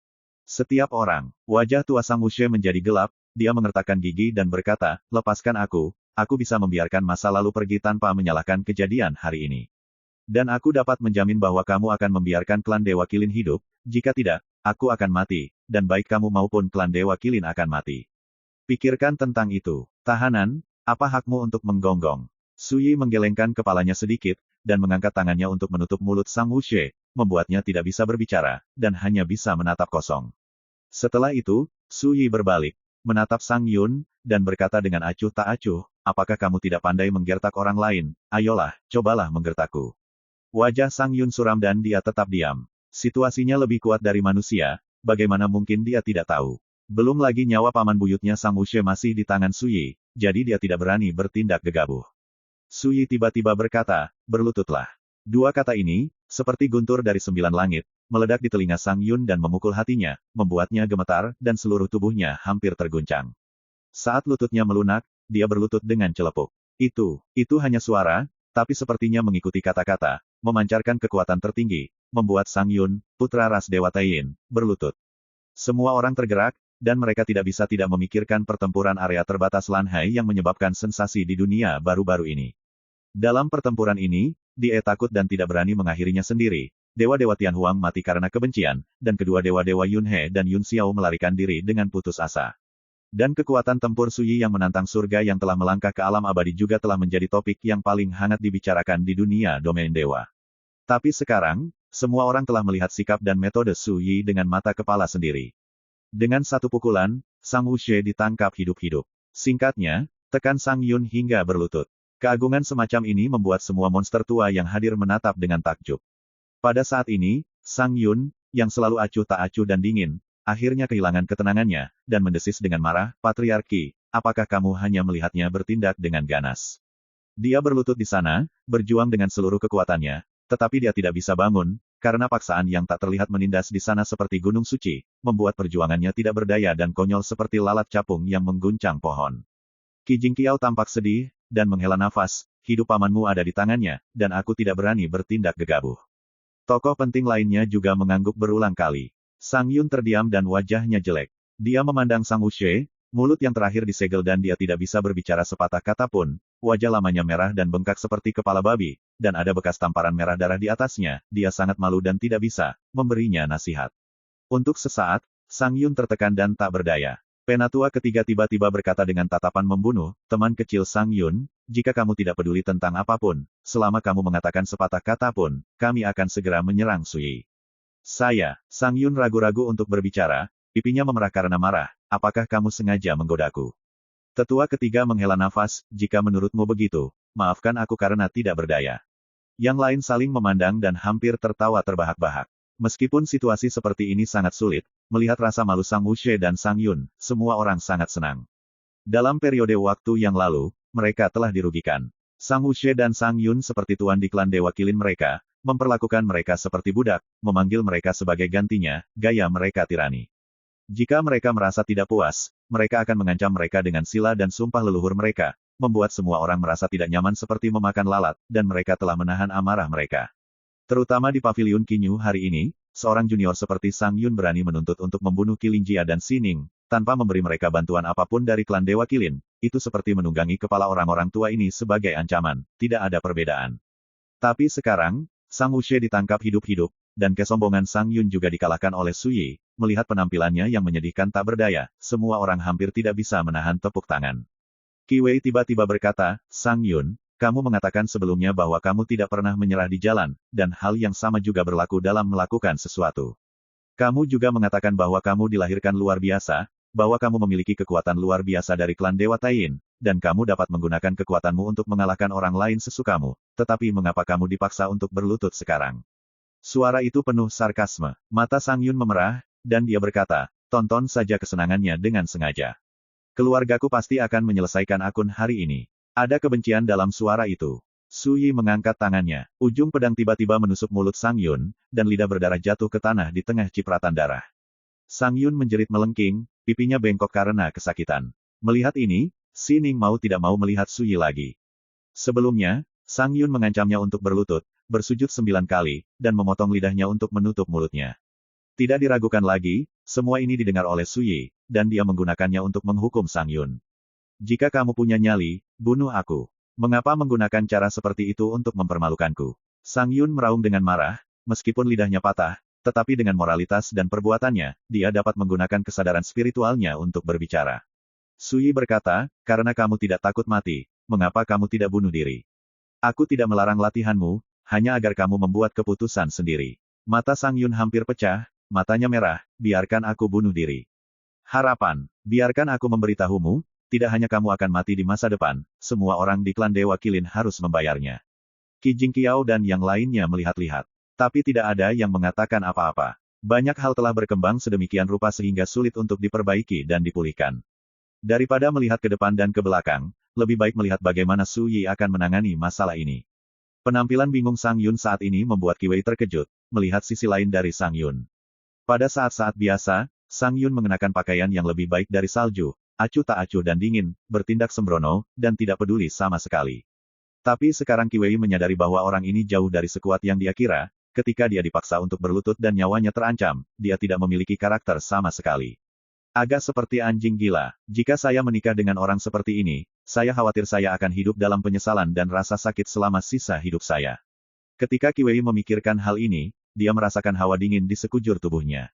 Setiap orang, wajah tua Sang Wuxie menjadi gelap, dia mengertakkan gigi dan berkata, lepaskan aku bisa membiarkan masa lalu pergi tanpa menyalahkan kejadian hari ini. Dan aku dapat menjamin bahwa kamu akan membiarkan klan Dewa Kilin hidup, jika tidak, aku akan mati, dan baik kamu maupun klan Dewa Kilin akan mati. Pikirkan tentang itu. Tahanan, apa hakmu untuk menggonggong? Su Yi menggelengkan kepalanya sedikit, dan mengangkat tangannya untuk menutup mulut Sang Wuxie, membuatnya tidak bisa berbicara, dan hanya bisa menatap kosong. Setelah itu, Su Yi berbalik, menatap Sang Yun, dan berkata dengan acuh tak acuh, apakah kamu tidak pandai menggertak orang lain? Ayolah, cobalah menggertakku. Wajah Sang Yun suram dan dia tetap diam. Situasinya lebih kuat dari manusia, bagaimana mungkin dia tidak tahu. Belum lagi nyawa paman buyutnya Sang Wuxie masih di tangan Su Yi, jadi dia tidak berani bertindak gegabah. Su Yi tiba-tiba berkata, berlututlah. Dua kata ini, seperti guntur dari 9 langit, meledak di telinga Sang Yun dan memukul hatinya, membuatnya gemetar, dan seluruh tubuhnya hampir terguncang. Saat lututnya melunak, dia berlutut dengan celepuk. Itu hanya suara, tapi sepertinya mengikuti kata-kata, memancarkan kekuatan tertinggi, membuat Sang Yun, putra ras Dewa Taiyin, berlutut. Semua orang tergerak, dan mereka tidak bisa tidak memikirkan pertempuran area terbatas Lanhai yang menyebabkan sensasi di dunia baru-baru ini. Dalam pertempuran ini, dia takut dan tidak berani mengakhirinya sendiri. Dewa-dewa Tianhuang mati karena kebencian, dan kedua dewa-dewa Yun He dan Yun Xiao melarikan diri dengan putus asa. Dan kekuatan tempur Su Yi yang menantang surga yang telah melangkah ke alam abadi juga telah menjadi topik yang paling hangat dibicarakan di dunia domain dewa. Tapi sekarang, semua orang telah melihat sikap dan metode Su Yi dengan mata kepala sendiri. Dengan satu pukulan, Sang Wuxie ditangkap hidup-hidup. Singkatnya, tekan Sang Yun hingga berlutut. Keagungan semacam ini membuat semua monster tua yang hadir menatap dengan takjub. Pada saat ini, Sang Yun, yang selalu acuh tak acuh dan dingin, akhirnya kehilangan ketenangannya, dan mendesis dengan marah, "Patriarki, apakah kamu hanya melihatnya bertindak dengan ganas?" Dia berlutut di sana, berjuang dengan seluruh kekuatannya, tetapi dia tidak bisa bangun, karena paksaan yang tak terlihat menindas di sana seperti gunung suci, membuat perjuangannya tidak berdaya dan konyol seperti lalat capung yang mengguncang pohon. Qi Jingqiao tampak sedih, dan menghela nafas, "Hidup pamanmu ada di tangannya, dan aku tidak berani bertindak gegabah." Tokoh penting lainnya juga mengangguk berulang kali. Sang Yun terdiam dan wajahnya jelek. Dia memandang Sang Wuxie, mulut yang terakhir disegel dan dia tidak bisa berbicara sepatah kata pun. Wajah lamanya merah dan bengkak seperti kepala babi, dan ada bekas tamparan merah darah di atasnya. Dia sangat malu dan tidak bisa memberinya nasihat. Untuk sesaat, Sang Yun tertekan dan tak berdaya. Penatua ketiga tiba-tiba berkata dengan tatapan membunuh, "Teman kecil Sang Yun, jika kamu tidak peduli tentang apapun, selama kamu mengatakan sepatah kata pun, kami akan segera menyerang Su Yi." Sang Yun ragu-ragu untuk berbicara, pipinya memerah karena marah, "Apakah kamu sengaja menggodaku?" Tetua ketiga menghela nafas, "Jika menurutmu begitu, maafkan aku karena tidak berdaya." Yang lain saling memandang dan hampir tertawa terbahak-bahak. Meskipun situasi seperti ini sangat sulit, melihat rasa malu Sang Wuxie dan Sang Yun, semua orang sangat senang. Dalam periode waktu yang lalu, mereka telah dirugikan. Sang Wuxie dan Sang Yun seperti tuan di klan Dewa Kilin mereka, memperlakukan mereka seperti budak, memanggil mereka sebagai gantinya, gaya mereka tirani. Jika mereka merasa tidak puas, mereka akan mengancam mereka dengan sila dan sumpah leluhur mereka, membuat semua orang merasa tidak nyaman seperti memakan lalat, dan mereka telah menahan amarah mereka. Terutama di paviliun Qinyu hari ini, seorang junior seperti Sang Yun berani menuntut untuk membunuh Qi Lingjia dan Sining, tanpa memberi mereka bantuan apapun dari klan Dewa Kilin. Itu seperti menunggangi kepala orang-orang tua ini sebagai ancaman, tidak ada perbedaan. Tapi sekarang, Sang Wuxie ditangkap hidup-hidup, dan kesombongan Sang Yun juga dikalahkan oleh Su Yi. Melihat penampilannya yang menyedihkan tak berdaya, semua orang hampir tidak bisa menahan tepuk tangan. Qi Wei tiba-tiba berkata, "Sang Yun, kamu mengatakan sebelumnya bahwa kamu tidak pernah menyerah di jalan, dan hal yang sama juga berlaku dalam melakukan sesuatu. Kamu juga mengatakan bahwa kamu dilahirkan luar biasa, bahwa kamu memiliki kekuatan luar biasa dari klan Dewa Taiyin, dan kamu dapat menggunakan kekuatanmu untuk mengalahkan orang lain sesukamu, tetapi mengapa kamu dipaksa untuk berlutut sekarang?" Suara itu penuh sarkasme. Mata Sang Yun memerah, dan dia berkata, "Tonton saja kesenangannya dengan sengaja. Keluargaku pasti akan menyelesaikan akun hari ini." Ada kebencian dalam suara itu. Su Yi mengangkat tangannya. Ujung pedang tiba-tiba menusuk mulut Sang Yun, dan lidah berdarah jatuh ke tanah di tengah cipratan darah. Sang Yun menjerit melengking, pipinya bengkok karena kesakitan. Melihat ini, Sining mau tidak mau melihat Su Yi lagi. Sebelumnya, Sang Yun mengancamnya untuk berlutut, bersujud 9 kali, dan memotong lidahnya untuk menutup mulutnya. Tidak diragukan lagi, semua ini didengar oleh Su Yi, dan dia menggunakannya untuk menghukum Sang Yun. "Jika kamu punya nyali, bunuh aku. Mengapa menggunakan cara seperti itu untuk mempermalukanku?" Sang Yun meraung dengan marah, meskipun lidahnya patah, tetapi dengan moralitas dan perbuatannya, dia dapat menggunakan kesadaran spiritualnya untuk berbicara. Su Yi berkata, "Karena kamu tidak takut mati, mengapa kamu tidak bunuh diri? Aku tidak melarang latihanmu, hanya agar kamu membuat keputusan sendiri." Mata Sang Yun hampir pecah, matanya merah, "Biarkan aku bunuh diri. Harapan, biarkan aku memberitahumu, tidak hanya kamu akan mati di masa depan, semua orang di klan Dewa Kilin harus membayarnya." Qi Jingqiao dan yang lainnya melihat-lihat. Tapi tidak ada yang mengatakan apa-apa. Banyak hal telah berkembang sedemikian rupa sehingga sulit untuk diperbaiki dan dipulihkan. Daripada melihat ke depan dan ke belakang, lebih baik melihat bagaimana Su Yi akan menangani masalah ini. Penampilan bingung Sang Yun saat ini membuat Qi Wei terkejut, melihat sisi lain dari Sang Yun. Pada saat-saat biasa, Sang Yun mengenakan pakaian yang lebih baik dari salju, acuh tak acuh dan dingin, bertindak sembrono, dan tidak peduli sama sekali. Tapi sekarang Qi Wei menyadari bahwa orang ini jauh dari sekuat yang dia kira, ketika dia dipaksa untuk berlutut dan nyawanya terancam, dia tidak memiliki karakter sama sekali. Agak seperti anjing gila. Jika saya menikah dengan orang seperti ini, saya khawatir saya akan hidup dalam penyesalan dan rasa sakit selama sisa hidup saya. Ketika Qi Wei memikirkan hal ini, dia merasakan hawa dingin di sekujur tubuhnya.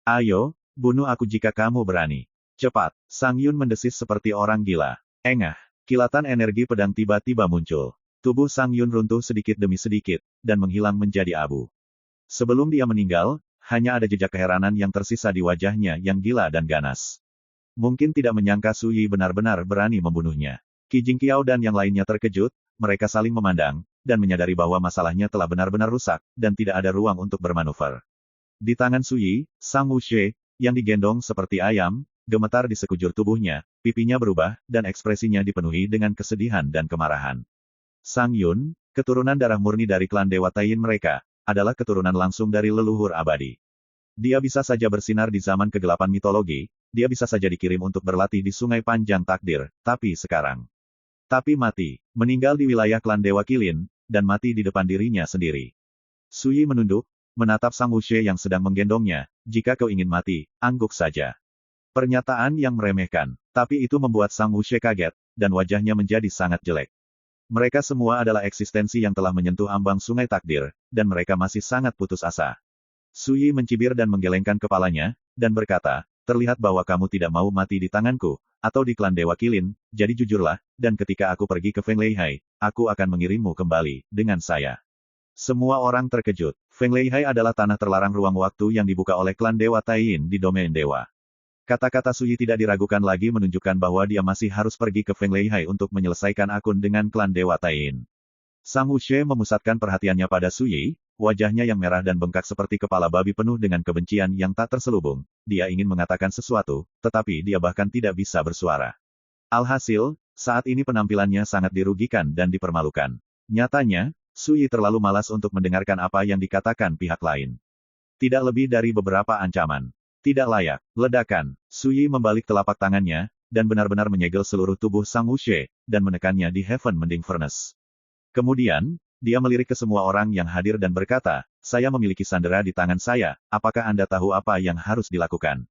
"Ayo, bunuh aku jika kamu berani. Cepat!" Sang Yun mendesis seperti orang gila. Engah! Kilatan energi pedang tiba-tiba muncul. Tubuh Sang Yun runtuh sedikit demi sedikit, dan menghilang menjadi abu. Sebelum dia meninggal, hanya ada jejak keheranan yang tersisa di wajahnya yang gila dan ganas. Mungkin tidak menyangka Su Yi benar-benar berani membunuhnya. Qi Jingqiao dan yang lainnya terkejut, mereka saling memandang, dan menyadari bahwa masalahnya telah benar-benar rusak, dan tidak ada ruang untuk bermanuver. Di tangan Su Yi, Sang Wuxie, yang digendong seperti ayam, gemetar di sekujur tubuhnya, pipinya berubah, dan ekspresinya dipenuhi dengan kesedihan dan kemarahan. Sang Yun, keturunan darah murni dari klan Dewa Taiyin mereka, adalah keturunan langsung dari leluhur abadi. Dia bisa saja bersinar di zaman kegelapan mitologi, dia bisa saja dikirim untuk berlatih di sungai panjang takdir, tapi sekarang. Tapi mati, meninggal di wilayah klan Dewa Qilin, dan mati di depan dirinya sendiri. Su Yi menunduk, menatap Sang Wuxie yang sedang menggendongnya, jika kau ingin mati, angguk saja. Pernyataan yang meremehkan, tapi itu membuat Sang Wuxie kaget, dan wajahnya menjadi sangat jelek. Mereka semua adalah eksistensi yang telah menyentuh ambang sungai takdir, dan mereka masih sangat putus asa. Su Yi mencibir dan menggelengkan kepalanya, dan berkata, terlihat bahwa kamu tidak mau mati di tanganku, atau di klan Dewa Qilin, jadi jujurlah, dan ketika aku pergi ke Feng Leihai, aku akan mengirimmu kembali, dengan saya. Semua orang terkejut. Feng Leihai adalah tanah terlarang ruang waktu yang dibuka oleh klan Dewa Taiyin di domain dewa. Kata-kata Su Yi tidak diragukan lagi menunjukkan bahwa dia masih harus pergi ke Feng Leihai untuk menyelesaikan akun dengan klan Dewa Taiyin. Sang Wuxie memusatkan perhatiannya pada Su Yi, wajahnya yang merah dan bengkak seperti kepala babi penuh dengan kebencian yang tak terselubung. Dia ingin mengatakan sesuatu, tetapi dia bahkan tidak bisa bersuara. Alhasil, saat ini penampilannya sangat dirugikan dan dipermalukan. Nyatanya, Su Yi terlalu malas untuk mendengarkan apa yang dikatakan pihak lain. Tidak lebih dari beberapa ancaman. Tidak layak. Ledakan. Su Yi membalik telapak tangannya, dan benar-benar menyegel seluruh tubuh Sang Wuxie, dan menekannya di Heaven Mending Furnace. Kemudian, dia melirik ke semua orang yang hadir dan berkata, saya memiliki sandera di tangan saya, apakah Anda tahu apa yang harus dilakukan?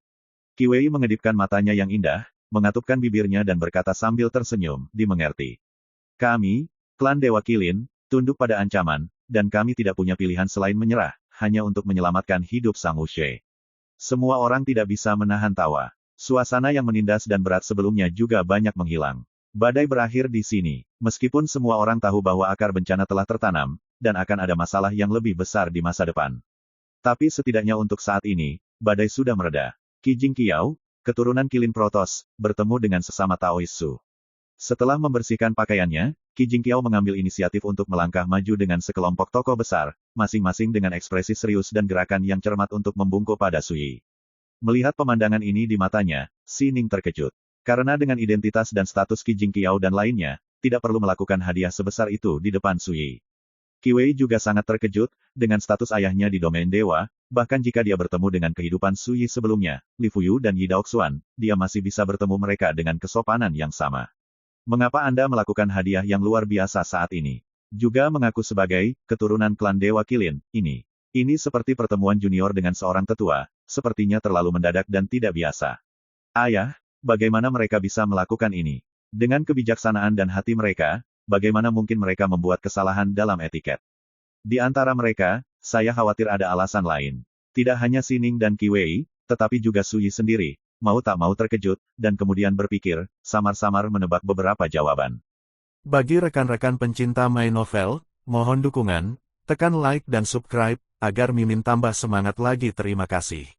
Qi Wei mengedipkan matanya yang indah, mengatupkan bibirnya dan berkata sambil tersenyum, dimengerti. Kami, klan Dewa Qilin, tunduk pada ancaman, dan kami tidak punya pilihan selain menyerah, hanya untuk menyelamatkan hidup Sang Wuxie. Semua orang tidak bisa menahan tawa. Suasana yang menindas dan berat sebelumnya juga banyak menghilang. Badai berakhir di sini, meskipun semua orang tahu bahwa akar bencana telah tertanam, dan akan ada masalah yang lebih besar di masa depan. Tapi setidaknya untuk saat ini, badai sudah mereda. Qi Jingqiao, keturunan Qilin Protoss, bertemu dengan sesama Taoist Su. Setelah membersihkan pakaiannya, Qi Jingqiao mengambil inisiatif untuk melangkah maju dengan sekelompok tokoh besar, masing-masing dengan ekspresi serius dan gerakan yang cermat untuk membungkuk pada Su Yi. Melihat pemandangan ini di matanya, Si Ning terkejut. Karena dengan identitas dan status Qi Jingqiao dan lainnya, tidak perlu melakukan hadiah sebesar itu di depan Su Yi. Qi Wei juga sangat terkejut, dengan status ayahnya di domain dewa, bahkan jika dia bertemu dengan kehidupan Su Yi sebelumnya, Li Fuyu dan Yi Daoxuan, dia masih bisa bertemu mereka dengan kesopanan yang sama. Mengapa Anda melakukan hadiah yang luar biasa saat ini? Juga mengaku sebagai keturunan klan Dewa Qilin, ini. Ini seperti pertemuan junior dengan seorang tetua, sepertinya terlalu mendadak dan tidak biasa. Ayah, bagaimana mereka bisa melakukan ini? Dengan kebijaksanaan dan hati mereka, bagaimana mungkin mereka membuat kesalahan dalam etiket? Di antara mereka, saya khawatir ada alasan lain. Tidak hanya Si Ning dan Qi Wei, tetapi juga Su Yi sendiri, mau tak mau terkejut, dan kemudian berpikir, samar-samar menebak beberapa jawaban. Bagi rekan-rekan pencinta My Novel, mohon dukungan, tekan like dan subscribe, agar Mimin tambah semangat lagi. Terima kasih.